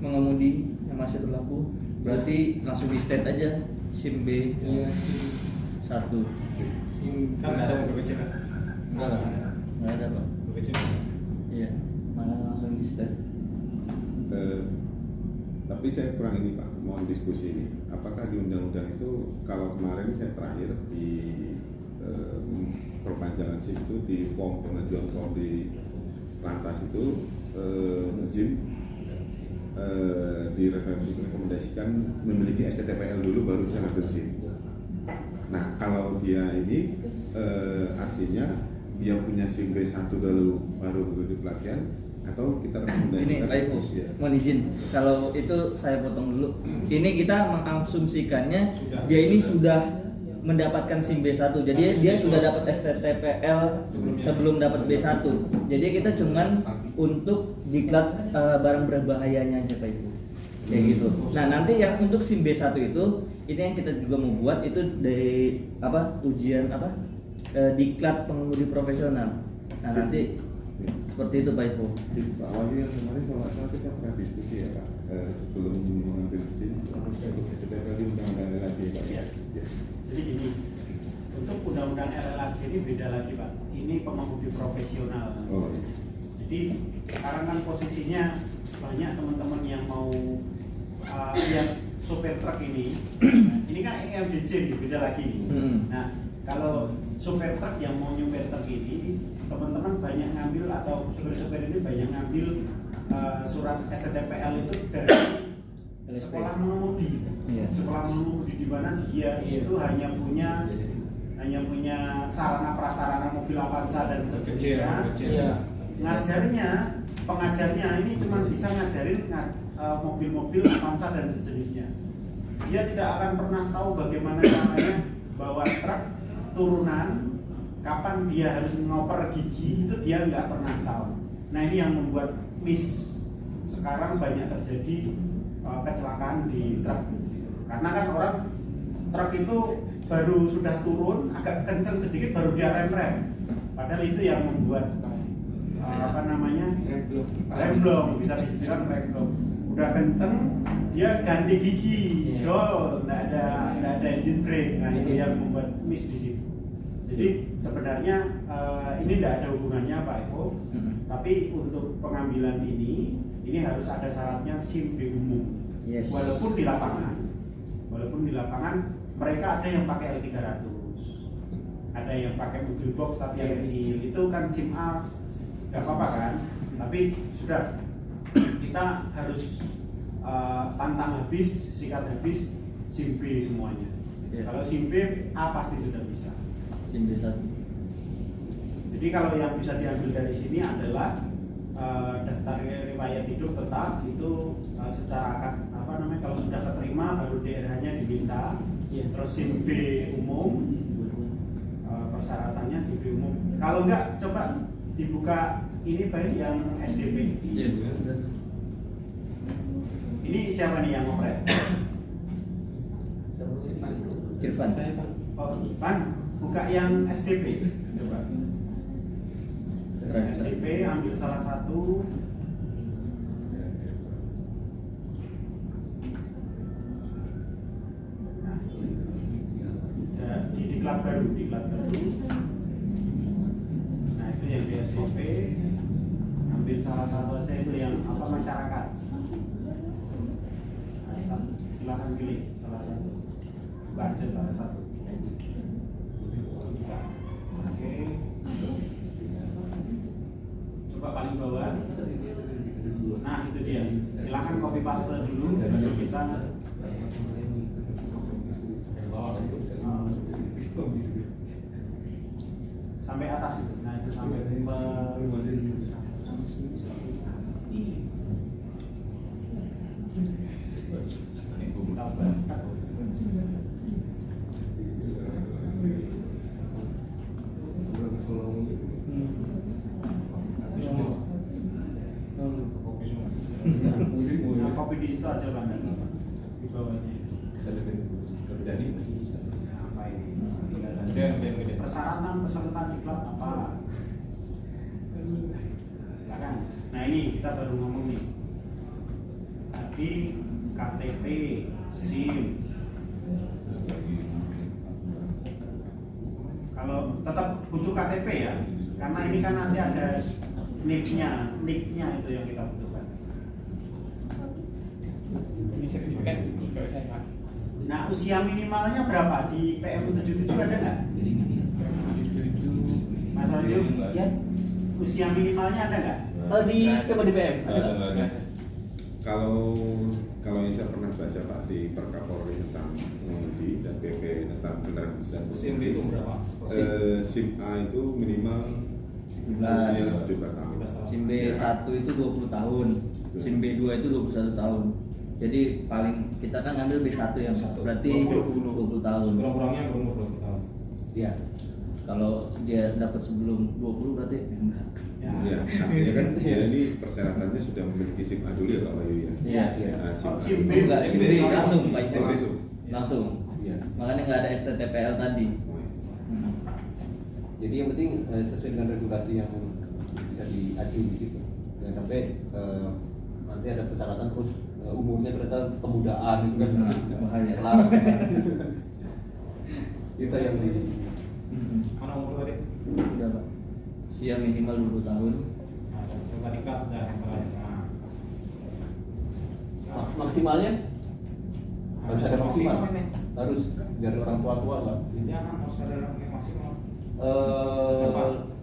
mengemudi yang masih berlaku berarti langsung di state aja SIM B Iya, SIM 1. SIM Kan nggak ada BPC kan? Enggak lah, nggak ada Pak. BPC. Iya, malah langsung di state. Tapi saya kurang ini Pak, mohon diskusi ini. Apakah di undang-undang itu kalau kemarin saya terakhir di perpanjangan SIM itu di form pengajuan form di lantas itu Jim direkomendasikan memiliki STTPL dulu baru bisa ngambil SIM. Nah kalau dia ini artinya dia punya SIM B1 dulu baru begitu pelatihan atau kita rekomendasikan Ini Pak Ibu, ya. mohon izin kalau itu saya potong dulu. Ini kita mengasumsikannya Sudah. dia ini sudah mendapatkan SIM B1. Jadi dia sudah dapat STTPL sebelum dapat B1. Jadi kita cuman untuk diklat barang berbahayanya aja Pak Ibu. Kayak gitu. Nah, nanti yang untuk SIM B1 itu ini yang kita juga mau buat itu dari ujian diklat pengemudi profesional. Nah, nanti seperti itu Pak Ibu. Pak Wahyu yang kemarin kalau nggak salah kita pernah diskusi ya Pak sebelum mengambil SIM STTPL di undang-undang lagi Pak. Ya. Jadi ini untuk undang-undang RLAJ ini beda lagi Pak. Ini pengemudi profesional. Oh. Jadi sekarang kan posisinya banyak teman-teman yang mau yang sopir truk ini. Ini kan EMDJ nih, beda lagi nih. Nah kalau sopir truk yang mau nyopir truk ini, teman-teman banyak ngambil atau sopir-sopir ini banyak ngambil surat STTPL itu dari sekolah mengemudi. Iya. Sekolah mengemudi di mana dia itu hanya punya sarana prasarana mobil Avanza dan sejenisnya. Iya. Pengajarnya ini cuma bisa ngajarin mobil-mobil Avanza dan sejenisnya. Dia tidak akan pernah tahu bagaimana caranya bawa truk turunan kapan dia harus ngoper gigi itu dia nggak pernah tahu. Nah ini yang membuat miss. Sekarang banyak terjadi kecelakaan di truk, karena kan orang truk itu baru sudah turun agak kencang sedikit baru dia rem, padahal itu yang membuat remblong, bisa dibilang remblong. Udah kenceng dia ganti gigi, dol, nggak ada engine brake. Nah itu yang membuat miss di situ. Jadi sebenarnya ini tidak ada hubungannya Pak Evo, tapi untuk pengambilan ini harus ada syaratnya SIM B umum. Yes. Walaupun di lapangan mereka ada yang pakai L300, ada yang pakai mobil box tapi yang kecil, itu kan SIM A nggak apa-apa kan, tapi sudah kita harus pantang habis, sikat habis SIM B semuanya. Kalau SIM B A pasti sudah bisa. SIM B1. Jadi kalau yang bisa diambil dari sini adalah daftar riwayat hidup tetap itu secara kalau sudah keterima baru daerahnya diminta, terus SIM B umum, persyaratannya SIM B umum. Kalau enggak coba dibuka ini baik yang SDP. Ini siapa nih yang ngoprek? Irfan. Oh, Pan, buka yang SDP. Coba. SDP ambil salah satu. Nah, di diklat baru. Nah itu yang di SDP. Ambil salah satu aja itu yang masyarakat. Nah, silakan pilih salah satu. Buka aja salah satu. Oke. Coba paling bawah. Nah itu dia. Silakan copy paste dulu baru kita sampai atas itu. Nah itu sampai kopi di situ aja Bang, di bawahnya. Apa ini? Persyaratan peserta diklat apa? Silakan. Nah ini kita baru ngomong nih. Tadi KTP, SIM. Kalau tetap butuh KTP ya, karena ini kan nanti ada nicknya itu yang kita butuhkan. Ini sertifikat kalau saya Pak. Nah usia minimalnya berapa di PM 77 ada nggak? Mas Alju, ya. Usia minimalnya ada nggak? Coba di PM. Ada. Kalau yang saya pernah baca Pak di Perkapolri tentang mengemudi dan PP tentang kendaraan besar. SIM B itu berapa? SIM A itu minimal 17 tahun. SIM B1 itu 20 tahun, SIM B2 itu 21 tahun. Jadi paling kita kan ngambil B1 yang berarti 20 tahun. Kurang-kurangnya berumur 20 tahun. Iya. Kalau dia dapat sebelum 20 berarti enggak. Ya, artinya kan ya ini persyaratannya sudah memiliki SIM A dulu ya Pak Bayu ya. Iya. Nah, SIM B Enggak, SIM B langsung Pak Ibu. langsung. Langsung. Iya. Makanya nggak ada STTPL tadi. Jadi yang penting sesuai dengan regulasi yang bisa diacu di situ. Jangan sampai nanti ada persyaratan terus umurnya ternyata kemudaan itu kan bahaya. selaras. Kita yang di Mana umur tadi? Udah Pak. Usia minimal 20 tahun. Nah, sertifikat dan yang lain. maksimalnya harus ada maksimal. ini. Harus biar orang tua lah. Ini anak harus ada yang maksimal.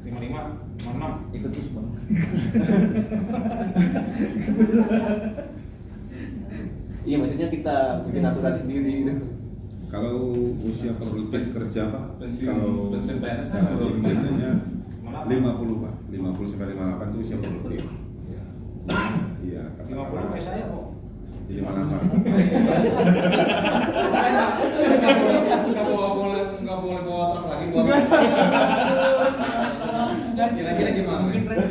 55, 56. Ikut terus Bang. Iya maksudnya kita bikin aturan sendiri gitu. Kalau usia perlukan kerja Pak, Pensiun PNS kan kalau belum. biasanya 50 Pak, 50 sampai 58 itu usia produktif. Iya, 50 kayak saya kok. 58. Nggak boleh bawa truk lagi buat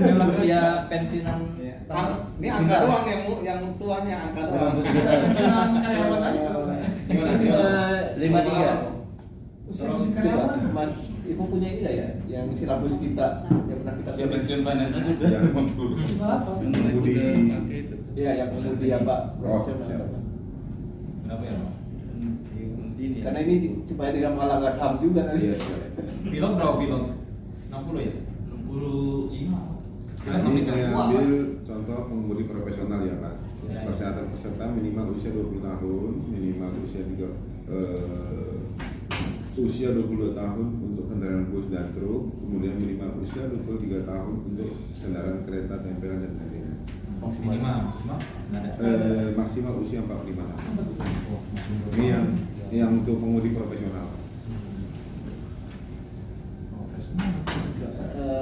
usia pensiunan. Ini angka doang yang tuannya angka doang. Pensiunan karyawan aja. 53. Usia Terus karyawan. coba Mas Ibu punya ini nggak ya yang silabus kita yang pernah kita Usia pensiun PNS aja udah Yang 50. Berapa? mengemudi Iya yang kemudian ya Pak profesional. siap. Kenapa ya? Pak? Karena ini supaya tidak melanggar HAM juga nanti. Iya, siap. Pilot berapa pilot? 60 ya? 65. Nah, ini saya ambil contoh pengemudi profesional ya Pak. Ya. Persyaratan peserta minimal usia 20 tahun, minimal usia 22 tahun untuk kendaraan bus dan truk, kemudian minimal usia 23 tahun untuk kendaraan kereta tempelan dan lainnya. Minimal, maksimal? Nggak ada. Maksimal usia 45 tahun. Ini yang untuk pengemudi profesional.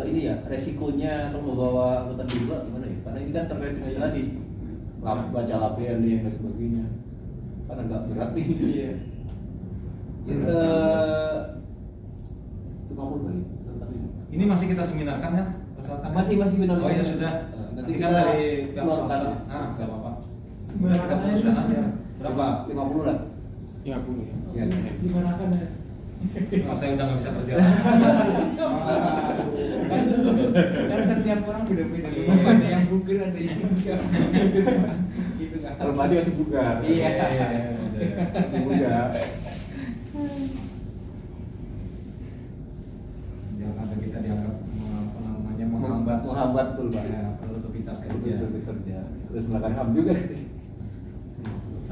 Ini ya resikonya kalau mau bawa angkutan dua gimana ya? Karena ini kan terkait dengan tadi baca lapian dan sebagainya. Kan agak berat nih. Iya. 50 kali. Ini masih kita seminarkan ya? Peserta? Masih benar. Oh iya sudah. Nanti Nanti kan kita dari pihak keluarkan. swasta. Ah, nggak apa-apa. Gimana Kita putuskan aja. Berapa? 50 lah. 50 ya. Ya. Gimana kan ya? Oh, saya udah nggak bisa berjalan. Kan setiap orang beda-beda. Ada yang bugar, ada yang enggak. Gitu kan. Kalau tadi masih bugar. Iya. Masih bugar. Jangan sampai kita dianggap Menghambat tuh Pak. ya, produktivitas kerja. Kerja. Terus melakukan HAM juga.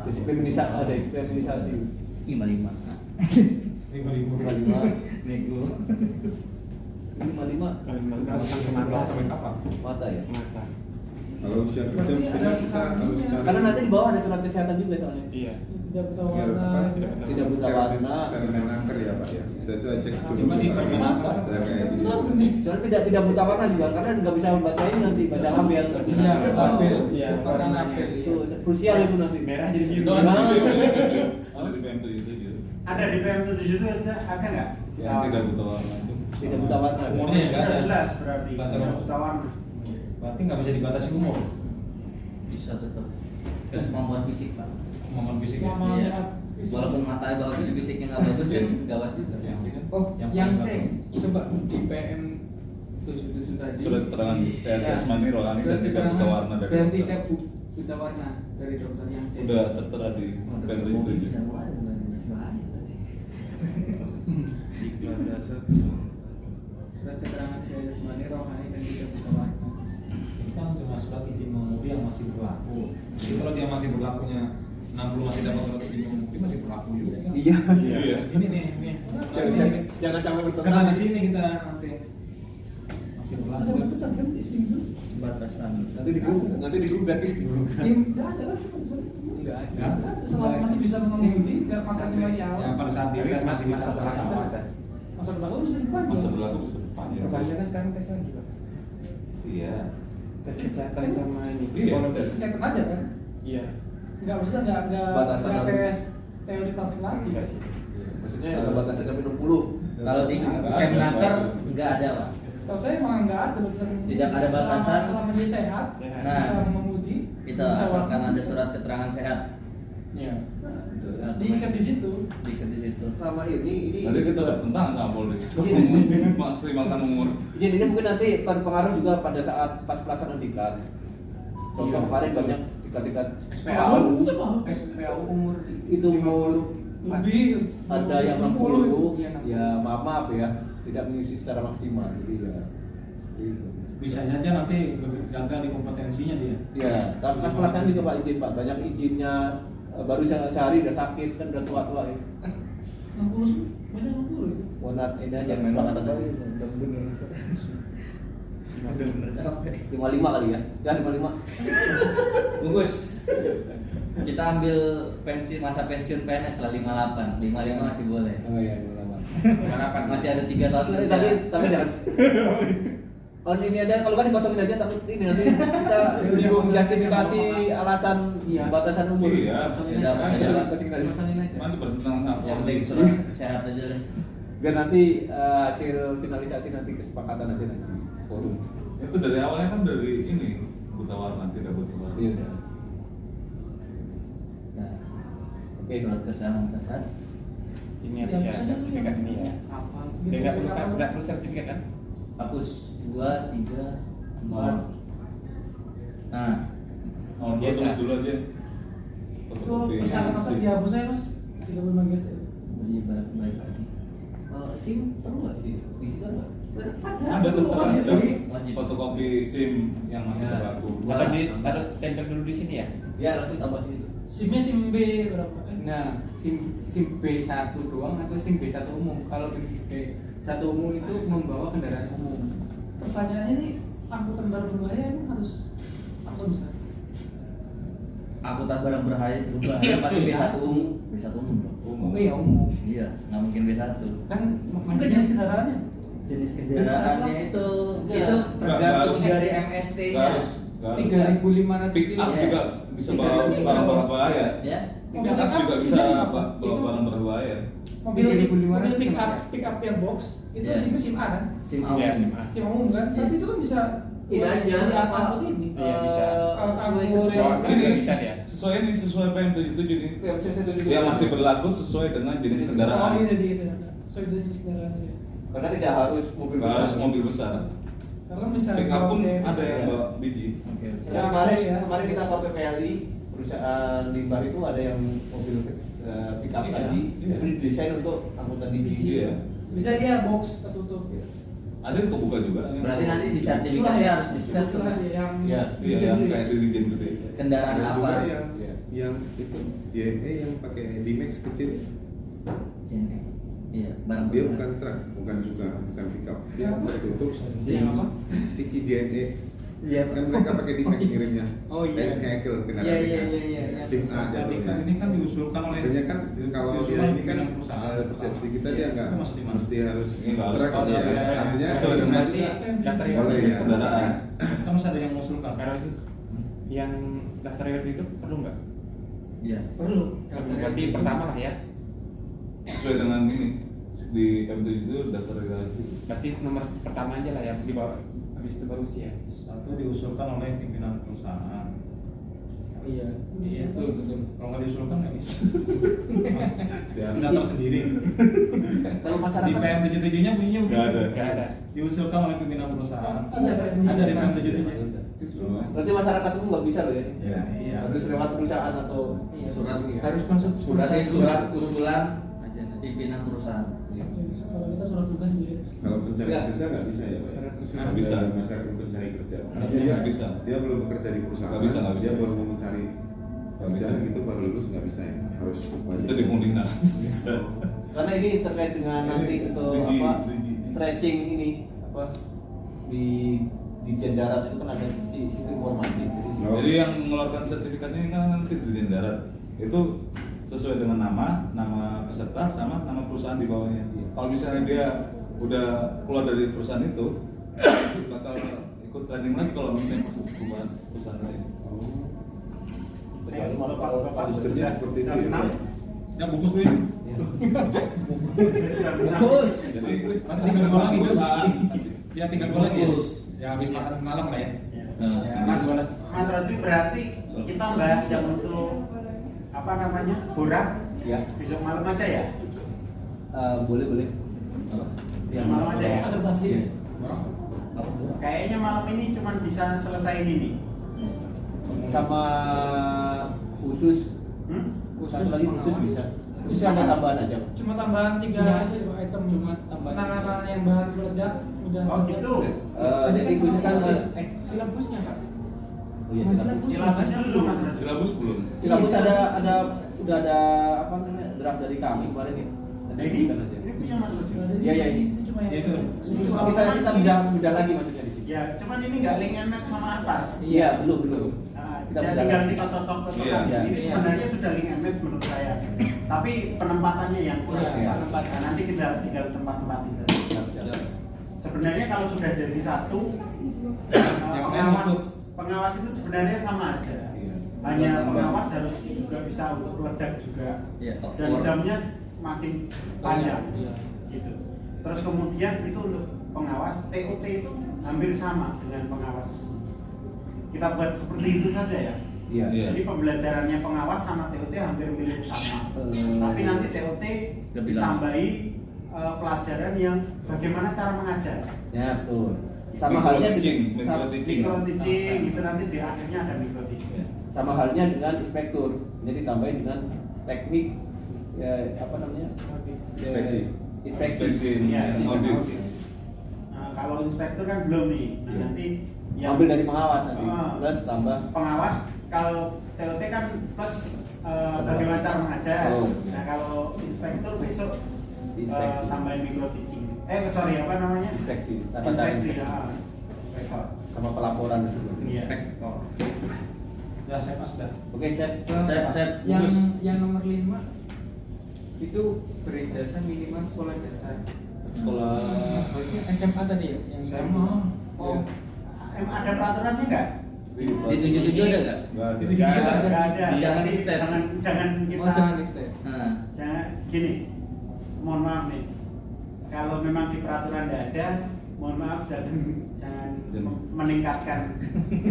Disiplinisasi. 55. 55. Nego. 55 Sampai kapan? mata ya. Kalau usia kerja mestinya kita harus cari. Karena nanti di bawah ada surat kesehatan juga soalnya. Iya. Tidak buta Biar warna. apa? Tidak buta warna. Permenaker ya Pak ya. Saya cek dulu Cuma di sekarang. Permenaker. Saya kayak gini. Soalnya tidak buta warna juga karena nggak bisa membaca ini nanti baca label. Iya, label. Iya, Warna label. itu krusial itu nanti merah jadi biru. Itu ada di ada di PM7 itu dia. Ada di PM7 itu ada nggak? Yang tidak buta warna itu. Tidak buta warna. Umurnya ya? Sudah jelas berarti. Nggak ada. Tidak buta warna. Berarti nggak bisa dibatasi umur. Bisa tetap. Kemampuan fisik Pak. Kemampuan fisik ya. Sama Iya. sehat. Walaupun matanya bagus, fisiknya nggak bagus kan gawat juga. Oh, Yang yang paling saya bagus. coba di PM 77 tadi. Surat keterangan sehat Ya. jasmani rohani dan Surat tidak buta keterangan warna dari dan dokter. tidak buta warna dari dokter yang saya. Sudah tertera di PM7. Bisa mulai sebenarnya. Surat keterangan sehat jasmani rohani dan tidak buta warna. Ini kan cuma surat izin mengemudi yang masih berlaku. Jadi kalau dia masih berlakunya 60 masih dapat surat izin mengemudi masih berlaku juga. Iya. Iya. Ini nih. Jangan sampai Karena bertentangan. di sini kita nanti masih berlaku. Ada batasan kan di sini. Batasan. Nanti digugat gitu. SIM nggak ada kan batasan. Enggak ada. Nggak ada. Selama masih bisa mengemudi, nggak makannya lagi Ya awas. pada saat dia masih bisa masa berlaku. Masa berlaku bisa dipanggil. Masa berlaku bisa dipanggil. Perbanyak kan sekarang tes lagi Pak. Iya. Tes kesehatan sama ini. Iya. Psikologi. Kesehatan aja kan. Iya. Nggak maksudnya nggak Batasan nggak apa? tes teori praktik lagi Enggak sih. Maksudnya ada batasan sampai 60. Kalau di Kemnaker nggak ada Pak. Setahu saya emang nggak ada batasan. Tidak ada batasan. Selama dia sehat, Nah. bisa mengemudi. Kita asalkan ada surat keterangan sehat. Iya. Diikat di situ. Diikat di situ. Sama ini Nanti kita bertentangan sama Polri. Maksimalkan umur. Jadi ini mungkin nanti berpengaruh juga pada saat pas pelaksanaan diklat. Contoh Iya. kemarin banyak diklat SPAU. SPAU umur itu umur Lebih. ada yang 60. 60 Iya, ya maaf ya tidak mengisi secara maksimal jadi ya gitu. Bisa saja nanti gagal di kompetensinya dia. Ya, tapi pas pelaksanaan juga Pak izin Pak banyak izinnya baru sehari udah sakit kan udah tua-tua ya. 60 banyak 60 itu. Warna ini aja Memang memang ada ada 55 kali ya. Ya 55. Bungkus. Kita ambil masa pensiun PNS lah 58. 55 masih boleh. Oh iya 55. Masih ada 3 tahun. Tapi jangan. Oh ini ada kalau kan dikosongin aja takut ini nanti kita bingung justifikasi alasan batasan umur. Iya. Kosongin Udah, aja. masih ada. Kosongin aja. Nanti bertentangan sama Yang Polri. penting surat sehat aja deh. Biar nanti hasil finalisasi nanti kesepakatan aja nanti forum. Itu dari awalnya kan dari ini buta warna, tidak buta warna. Iya. Nah, oke kalau kesalahan tersebut. Ini harus ya sertifikat ini ya. Apa? Dia nggak perlu sertifikat kan? Hapus 2, 3, 4. Nah, Oh, dia tulis dulu aja. Itu persyaratan atas dihapus saya mas. 35 gitu. beli baik lagi. SIM perlu nggak sih? Di situ ada? Ada tuh ada Wajib. fotokopi SIM yang masih berlaku. Taruh tempel dulu di sini ya. Ya nanti tambah situ. SIM-nya SIM B berapa? Nah, SIM B1 doang atau SIM B1 umum? Kalau B1 umum itu membawa kendaraan umum. Pertanyaannya nih, angkutan barang berbahaya emang harus apa bisa? Angkutan barang berbahaya Iya, pasti B1 B1 umum. B1 umum dong. Umum ya umum. Iya, nggak mungkin B1. Kan Mungkin jenis kendaraannya. Jenis kendaraannya itu Enggak. tergantung Nggak dari harus. MST-nya. Nggak harus. 3.500 Pick up Yes. juga bisa bawa barang berbahaya. Ya. Pick up juga bisa bawa barang berbahaya. Mobil 1.500 pick up yang box itu Iya. SIM A kan? SIM Iya, umum. SIM A. SIM umum kan? Tapi itu kan bisa Ini aja. buat apa angkut ini? Iya, bisa. Kalau Sesuai angkut Ini bisa ya. sesuai PM77 ini. Ya, Yang masih berlaku sesuai dengan jenis Oh kendaraan. iya jadi gitu. Sesuai jenis kendaraannya. Karena tidak harus mobil Nggak harus besar. mobil besar. Karena misalnya Pick up pun kayak- ada yang Iya. bawa biji. Oke. Ya, kemarin kita ke PPLI perusahaan Limbar itu ada yang mobil pick up Iya, tadi iya. itu didesain untuk angkutan digi. Iya. Bisa dia box tertutup. Ada yang kebuka juga. Berarti nanti di Itulah sertifikatnya ya. harus di-scan tuh, Itulah Mas. yang Iya. Iya, yang kayak dirijen gede. Kendaraan Ada apa? juga Iya. yang itu JNE yang pakai D-Max kecil. JNE. Iya, barang Dia berbahaya. bukan truk, bukan pickup. Dia tertutup. Dia apa? Tiki JNE. Iya. Kan mereka pakai D-Max ngirimnya. Oh, iya. Vehicle kendaraan Iya, iya, ringan. iya, iya. SIM A jatuhnya. Ini kan diusulkan oleh Artinya kan kalau dia diusulkan ini kan pimpinan perusahaan. persepsi kita dia nggak Itu masuk di mana? mesti harus Ini nggak harus. truk Oh, ya. iya. Artinya Sesuai SIM A dengan juga daftar boleh jenis ya. kendaraan. kan masih ada yang mengusulkan. Kalau itu yang daftar riwayat hidup perlu nggak? Iya. perlu. Berarti pertama lah ya. Sesuai dengan ini di PM77 daftar riwayat. Berarti nomor pertama aja lah yang di bawah. Habis itu baru usia. Satu diusulkan oleh pimpinan perusahaan. Iya. Iya betul. Kalau nggak diusulkan nggak bisa. Siap. Daftar sendiri. Kalau Di masyarakat PM77-nya bunyinya Nggak ada. nggak ada. Diusulkan oleh pimpinan perusahaan. Ada di PM77-nya. Berarti masyarakat itu nggak bisa loh ya? Iya. Iya. Harus lewat perusahaan atau Surat Harus masuk Berarti surat usulan pimpinan perusahaan. Kalau kita surat tugas sendiri. Kalau pencari kerja nggak bisa ya, Pak? Nggak bisa. Masyarakat pencari kerja. Nggak Dia- bisa, nggak bisa. Dia belum bekerja di perusahaan. Nggak bisa, nggak bisa. Dia baru mau mencari Nggak kerjaan bisa. gitu baru lulus nggak bisa ya. Harus wajib. Itu di Pundingna. Bisa. karena ini terkait dengan nanti untuk Digi, apa digi. tracing ini apa di Dirjen Darat itu kan ada situ informasi. Oh. Jadi yang mengeluarkan sertifikatnya kan nanti Dirjen Darat. Itu sesuai dengan nama peserta sama nama perusahaan di bawahnya. Kalau misalnya dia udah keluar dari perusahaan itu, bakal ikut training lagi kalau misalnya masuk perusahaan lain. Sistemnya seperti itu ya, Pak. Ya bungkus tuh ini. Bagus. Jadi Nanti tinggal dua lagi kan? perusahaan. Ya tinggal dua lagi. Bungkus. Ya habis makan malam lah ya. Nah, Mas Raji berarti kita bahas yang untuk apa namanya borak Ya, besok malam aja ya? boleh. Besok malam aja ya? Ada basi. Kayaknya malam ini cuma bisa selesai ini nih. Sama khusus Khusus lagi khusus bisa. Khusus ada tambahan aja. Cuma tambahan 3 aja Pak, item. Cuma tambahan. Penanganan yang bahan peledak udah. Oh gitu. Jadi khusus kan silabusnya Pak. oh iya silabus. Silabusnya belum Mas Raji. Silabus belum. Silabus udah ada apa namanya draft dari kami kemarin ya. Nah, ini punya Mas Raji. Iya, ini. Cuma Ya, itu. Tapi kita beda lagi maksudnya di sini. Ya, cuman ini nggak link and match sama atas. Iya, belum. Nah, Kita ya, beda tinggal lagi. kita cocok-cocokkan. Iya. Ini sebenarnya sudah link and match menurut saya. Tapi penempatannya yang kurang. Iya. Nah, nanti kita tinggal tempat-tempat itu. Sebenarnya kalau sudah jadi satu, pengawas itu sebenarnya sama aja. Iya. Hanya pengawas harus juga bisa untuk meledak juga. Iya, Dan okor. jamnya makin panjang. Iya. Gitu. Terus kemudian itu untuk pengawas pengawas, TOT itu hampir sama dengan pengawas. Kita buat seperti itu saja ya. Iya. Jadi pembelajarannya pengawas sama TOT hampir mirip sama. Tapi nanti TOT Lebih ditambahi pelajaran yang bagaimana cara mengajar. Ya betul. Sama halnya Micro dengan Micro-teaching itu nanti di akhirnya ada micro-teaching. sama halnya dengan inspektur. Jadi tambahin dengan teknik ya apa namanya? Inspeksi. Inspeksi. Iya, audit. Nah, kalau inspektur kan belum nih. Nah, Iya. nanti yang Ambil dari pengawas nanti. Ah. Plus tambah pengawas kalau TOT kan plus bagaimana cara mengajar. Oh. Nah, kalau inspektur besok Inspeksi. tambahin micro teaching. Sorry apa namanya? inspeksi. Tata cara Inspeksi. inspeksi. Inspektor. Sama pelaporan. Iya. Inspektor. Ya saya pas dah. Oke, Chef. Yang nomor 5 itu berijazah minimal sekolah dasar. Sekolah SMA tadi ya? Yang SMA. Oh, ada peraturannya nggak? Di 77 ada nggak? Nggak ada. Itu Nggak juga ada. ada. Nggak ada. Jangan Jadi di step. jangan kita. Oh jangan di step. Nah, Jangan gini. Mohon maaf nih. Kalau memang di peraturan nggak ada, mohon maaf jangan meningkatkan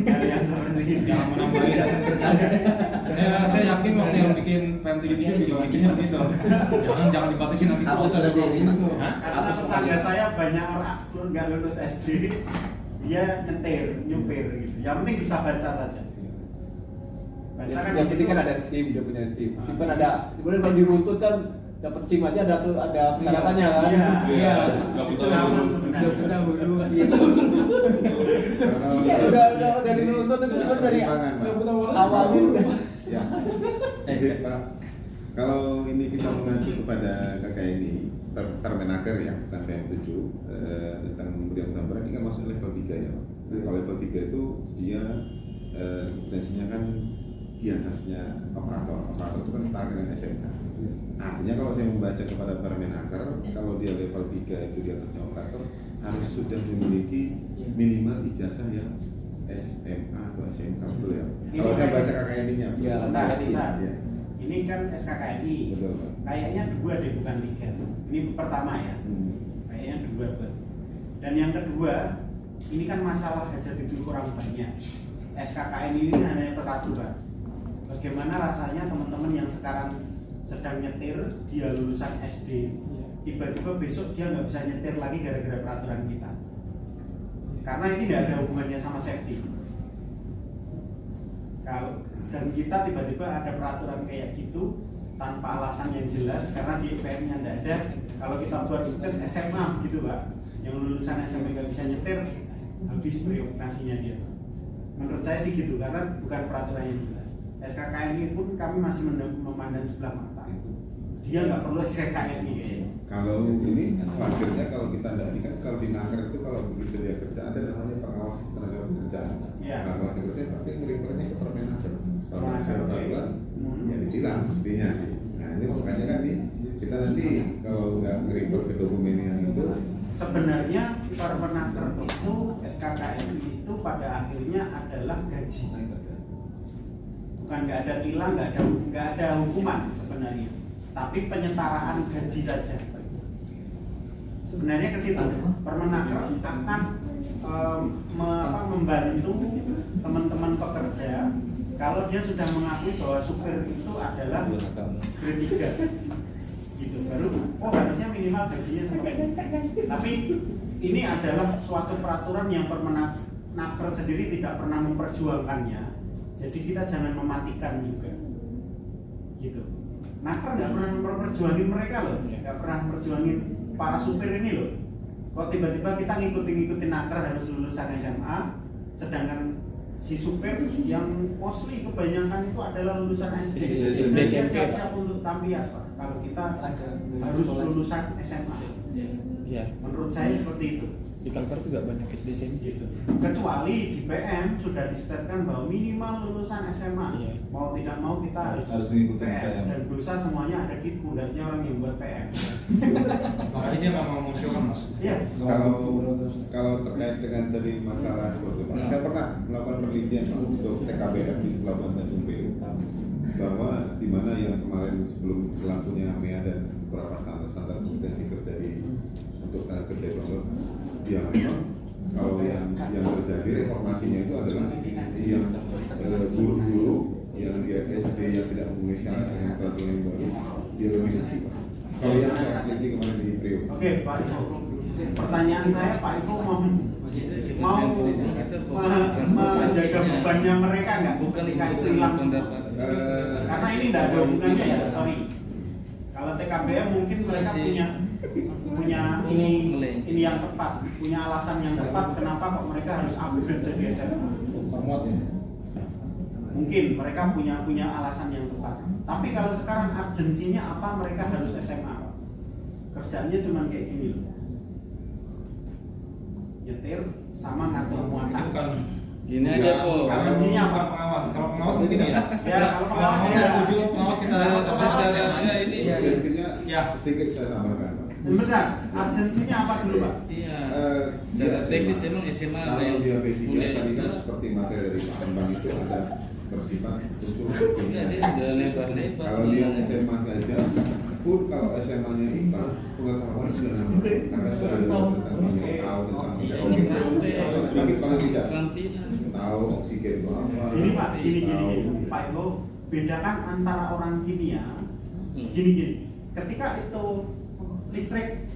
hal yang seperti ini. Jangan menambahin. Saya yakin waktu yang bikin PM77 juga bikinnya begitu. Jangan dibatasin nanti Hapus proses saja ini. itu. Karena tetangga saya banyak orang nggak lulus SD, dia nyupir gitu. Yang penting bisa baca saja. Baca kan Yang penting kan ada SIM, dia punya SIM. SIM kan ada. Sebenarnya kalau diruntut kan dapat SIM aja ada persyaratannya kan. Iya. Nggak bisa Namun dulu. sebenarnya Iya, udah diruntut itu kan dari awalnya udah. Ya. Jadi Pak, kalau ini kita mengacu kepada KKNI Permenaker ya, bukan PM7 tentang pemberian gambaran ini kan masuk level 3 ya Pak. Jadi kalau level 3 itu dia kompetensinya kan di atasnya operator itu kan setara dengan SMK. Artinya kalau saya membaca kepada Permenaker, kalau dia level 3 itu di atasnya operator harus sudah memiliki minimal ijazah yang SMA atau SMK betul ya? Kalau saya baca KKNI-nya. Iya, Sebentar. Ya. Ini kan SKKNI. Betul Pak. Kayaknya 2 deh, bukan 3. Ini pertama ya. Kayaknya 2 Pak. Dan yang kedua, ini kan masalah hajat itu kurang banyak. SKKNI ini hanya peraturan. Bagaimana rasanya teman-teman yang sekarang sedang nyetir, dia lulusan SD, tiba-tiba besok dia nggak bisa nyetir lagi gara-gara peraturan kita. Karena ini tidak ada hubungannya sama safety. Kalau dan kita tiba-tiba ada peraturan kayak gitu tanpa alasan yang jelas karena di IPM-nya tidak ada. Kalau kita buat SMA gitu Pak, yang lulusan SMA nggak bisa nyetir, habis periodikasinya dia. Menurut saya sih gitu karena bukan peraturan yang jelas. SKKNI pun kami masih memandang sebelah mata. Dia nggak perlu SKKNI kayaknya. Kalau ini akhirnya kalau kita tidak kan kalau di Naker itu kalau begitu dia kerja ada namanya pengawas tenaga kerjaan. Iya. Pengawas kerja pasti ngerifernya ke Permenaker. Kalau misalnya peraturan ya ditilang mestinya sih. Nah ini makanya kan nih kita nanti kalau nggak ngerifer ke dokumen yang itu Sebenarnya Permenaker itu SKKNI itu pada akhirnya adalah gaji. Bukan nggak ada tilang, nggak ada hukuman sebenarnya, tapi penyetaraan gaji saja. Sebenarnya ke situ Permenaker akan membantu teman-teman pekerja kalau dia sudah mengakui bahwa supir itu adalah grade 3 gitu, baru harusnya minimal gajinya seperti ini. Tapi ini adalah suatu peraturan yang Permenaker sendiri tidak pernah memperjuangkannya, jadi kita jangan mematikan juga gitu. Naker nggak pernah memperjuangin mereka loh, nggak pernah memperjuangin para supir ini loh. Kok tiba-tiba kita ngikutin Naker harus lulusan SMA, sedangkan si supir yang mostly kebanyakan itu adalah lulusan SD. Dia siap-siap untuk tampias Pak. Kalau kita harus lulusan SMA. Iya. Menurut saya seperti itu. Di kantor juga banyak SD SMP gitu. Kecuali di PM sudah disetetkan bahwa minimal lulusan SMA. Iya. Mau tidak mau kita Harus ngikutin PM. Dan dosa semuanya ada di pundaknya orang yang buat PM. Makanya dia nggak mau muncul kan mas. Iya. kalau terkait dengan tadi masalah seperti itu, saya pernah melakukan penelitian Pak, untuk TKBR di Pelabuhan Tanjung Priok bahwa di mana yang kemarin sebelum berlangsungnya AMEA dan beberapa standar kompetensi kerja untuk tenaga kerja di Ya memang kalau yang terjadi reformasinya itu adalah yang guru-guru yang di SD yang tidak memenuhi syarat dengan peraturan yang baru dieliminasi. Kalau yang terjadi kemarin di Priok. Oke, Pak Ivo. Pertanyaan saya, Pak Ivo mau menjaga bebannya mereka nggak? Ketika itu hilang. Karena ini tidak ada hubungannya ya, sorry. Kalau TKBM mungkin mereka punya ini yang tepat, punya alasan yang tepat kenapa kok mereka harus upgrade jadi SMA. Mungkin mereka punya alasan yang tepat. Tapi kalau sekarang urgensinya apa mereka harus SMA? Kerjaannya cuma kayak gini loh. Nyetir sama ngatur muatan. Gini aja kok. Urgensinya apa? Pengawas. Kalau pengawas mungkin ya. Ya, kalau pengawas ya. Setuju pengawas kita secara ini. Urgensinya ya sedikit saya tambahkan. Benar, urgensinya apa dulu Pak? Iya. Secara teknis emang SMA ada yang kalau dia B3 kuliah tadi kan juga. seperti materi dari Pak Bambang itu ada bersifat unsur Enggak, dia udah lebar-lebar. kalau dia SMA saja pun kalau SMA-nya IPA pengetahuan sudah nambah karena sudah ada tentang tahu tentang sedikit paling tidak tahu oksigen itu apa. Ini Pak, gini Pak Ivo, bedakan antara orang kimia gini. Ketika itu listrik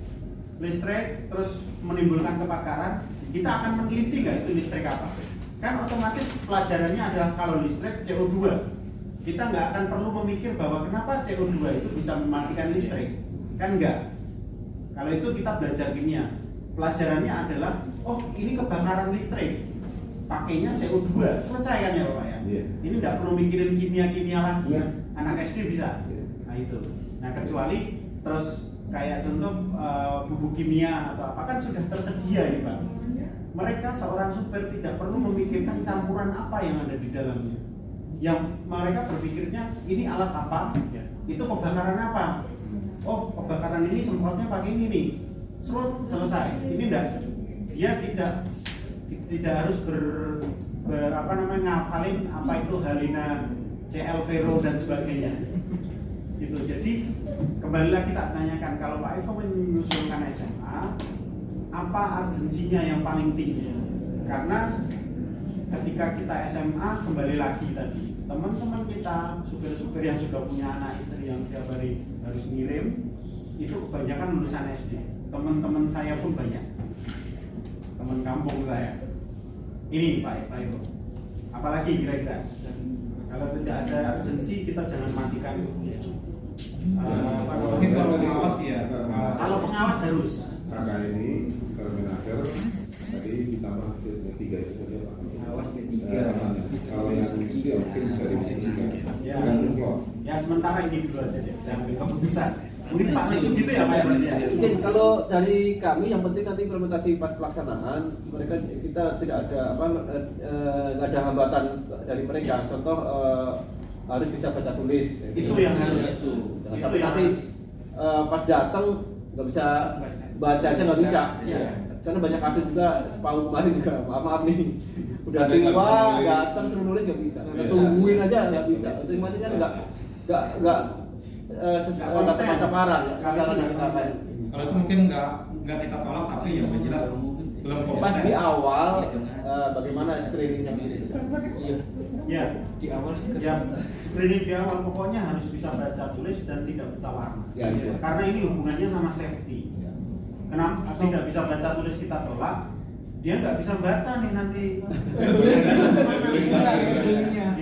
terus menimbulkan kebakaran, kita akan meneliti nggak itu listrik apa? Kan otomatis pelajarannya adalah kalau listrik CO2, kita nggak akan perlu memikir bahwa kenapa CO2 itu bisa mematikan listrik, kan enggak. Kalau itu kita belajar kimia, pelajarannya adalah oh ini kebakaran listrik, pakainya CO2, selesai kan ya Bapak ya? Ini nggak perlu mikirin kimia lagi, anak SD bisa. Nah itu, nah kecuali terus kayak contoh bubuk kimia atau apa kan sudah tersedia nih Pak. Mereka seorang supir tidak perlu memikirkan campuran apa yang ada di dalamnya. Yang mereka berpikirnya ini alat apa, itu kebakaran apa. Oh kebakaran ini semprotnya pakai ini nih, selesai. Ini enggak, dia tidak harus ngapalin apa itu Halina, CL Vero dan sebagainya. Gitu. Jadi kembali lagi tak tanyakan kalau Pak Ivo menyusulkan SMA, apa urgensinya yang paling tinggi? Karena ketika kita SMA kembali lagi tadi, teman-teman kita supir-supir yang juga punya anak istri yang setiap hari harus ngirim, itu kebanyakan lulusan SD. Teman-teman saya pun banyak, teman kampung saya. Ini Pak Ivo. Apalagi kira-kira? Kalau tidak ada urgensi kita jangan matikan. Mungkin kalau pengawas ya. Kalau pengawas harus. Kakak ini Permenaker tadi ditambah C3 itu saja Pak. Pengawas D3. Kalau yang itu ya mungkin bisa di C3. Ya. Tergantung. Ya sementara ini dulu aja deh. Saya ambil keputusan. Mungkin Pak Masud gitu ya Pak Mas ya. Mungkin kalau dari kami yang penting nanti implementasi pas pelaksanaan mereka kita tidak ada nggak ada hambatan dari mereka. Contoh harus bisa baca tulis. Itu yang harus. Jangan sampai nanti pas datang nggak bisa baca aja nggak bisa. Karena banyak kasus juga separuh kemarin juga maaf nih udah tua datang suruh nulis nggak bisa. Tungguin aja nggak bisa. Otomatis kan nggak sesuatu teman saparan yang kita akan. Kalau itu mungkin nggak kita tolak tapi ya udah jelas belum pas di awal bagaimana screeningnya ya di awal screening di awal pokoknya harus bisa baca tulis dan tidak buta warna ya. Karena ini hubungannya sama safety. Kenapa tidak bisa baca tulis kita tolak, dia nggak bisa baca nih nanti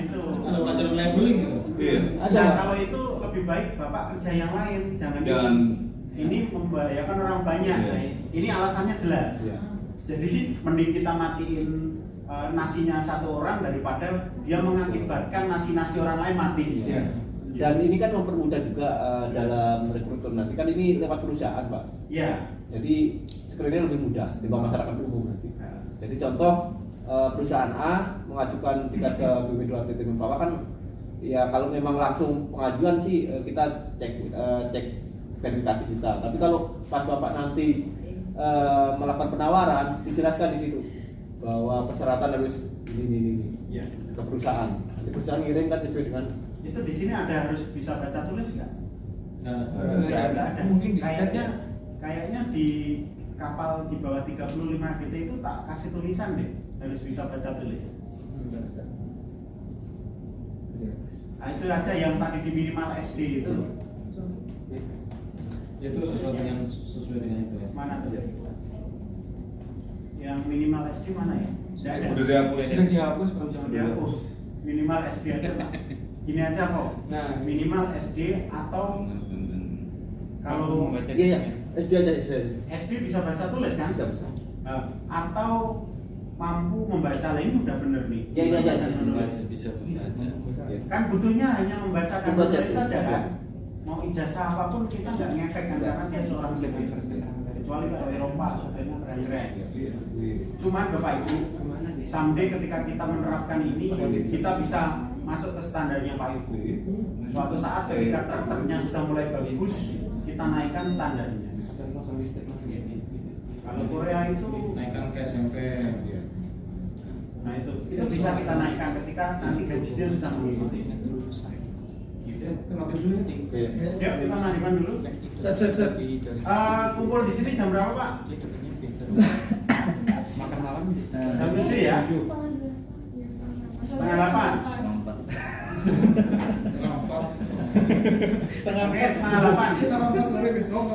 itu ada pelajaran labeling gitu. Iya. Nah kalau itu lebih baik Bapak kerja yang lain, jangan ini membahayakan orang banyak. Ini alasannya jelas. Jadi mending kita matiin nasinya satu orang daripada dia mengakibatkan nasi orang lain mati. Dan ini kan mempermudah juga dalam rekrutmen nanti kan ini lewat perusahaan Pak. Iya. Jadi screeningnya lebih mudah dibanding masyarakat umum nanti. Jadi contoh perusahaan A mengajukan tingkat ke BPM2 TTM bawah kan ya kalau memang langsung pengajuan sih kita cek verifikasi kita. Tapi kalau pas Bapak nanti melakukan penawaran dijelaskan di situ bahwa persyaratan harus ini ke perusahaan. Nanti perusahaan ngirim kan sesuai dengan itu di sini ada harus bisa baca tulis nggak? Nggak ada. Mungkin di kayaknya di kapal di bawah 35 GT itu tak kasih tulisan deh, harus bisa baca tulis. Nah, itu aja yang tadi di minimal SD itu. Itu sesuatu yang sesuai dengan itu ya. Mana tuh? Yang minimal SD mana ya? Nggak ada. Udah dihapus. Udah dihapus, belum jangan Dihapus. Minimal SD aja Pak. Gini aja kok. Nah, Minimal SD atau kalau membaca Iya, SD aja, SD aja. SD bisa baca tulis kan? Bisa, bisa. Atau mampu membaca ini udah bener nih. Ya, ini aja. Membaca dan menulis. bisa baca. Kan butuhnya hanya membaca dan Membaca. menulis saja kan. Mau ijazah apapun kita nggak ngefek kan karena dia seorang supir. Kecuali kalau Eropa supirnya keren-keren. Cuman Bapak Ibu, someday ketika kita menerapkan ini kita bisa masuk ke standarnya Pak Ibu. Suatu saat ketika truk-truknya sudah mulai bagus, kita naikkan standarnya. Kalau Korea itu Naikkan ke SMP ya. nah itu bisa kita naikkan ketika nanti gajinya sudah mengikuti. Kenapa dulu ya? Yuk kita mandiman dulu. Siap. Kumpul di sini jam berapa Pak? makan malam Jam 7 ya? 7:30. Oke, 7:30. Setengah 4 sore besok.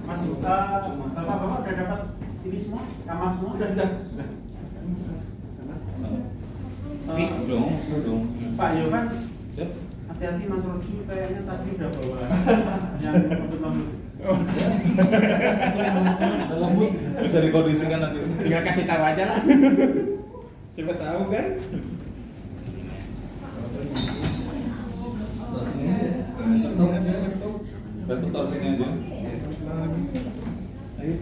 Mas, bapak-bapak udah dapat ini semua? Kamar semua? Udah. Dong. Pak Yovan, hati-hati Mas Roju kayaknya tadi udah bawa yang lembut. Bisa dikondisikan nanti. tinggal kasih tahu aja lah. Siapa tahu kan? Laptop taruh sini aja. Ayo.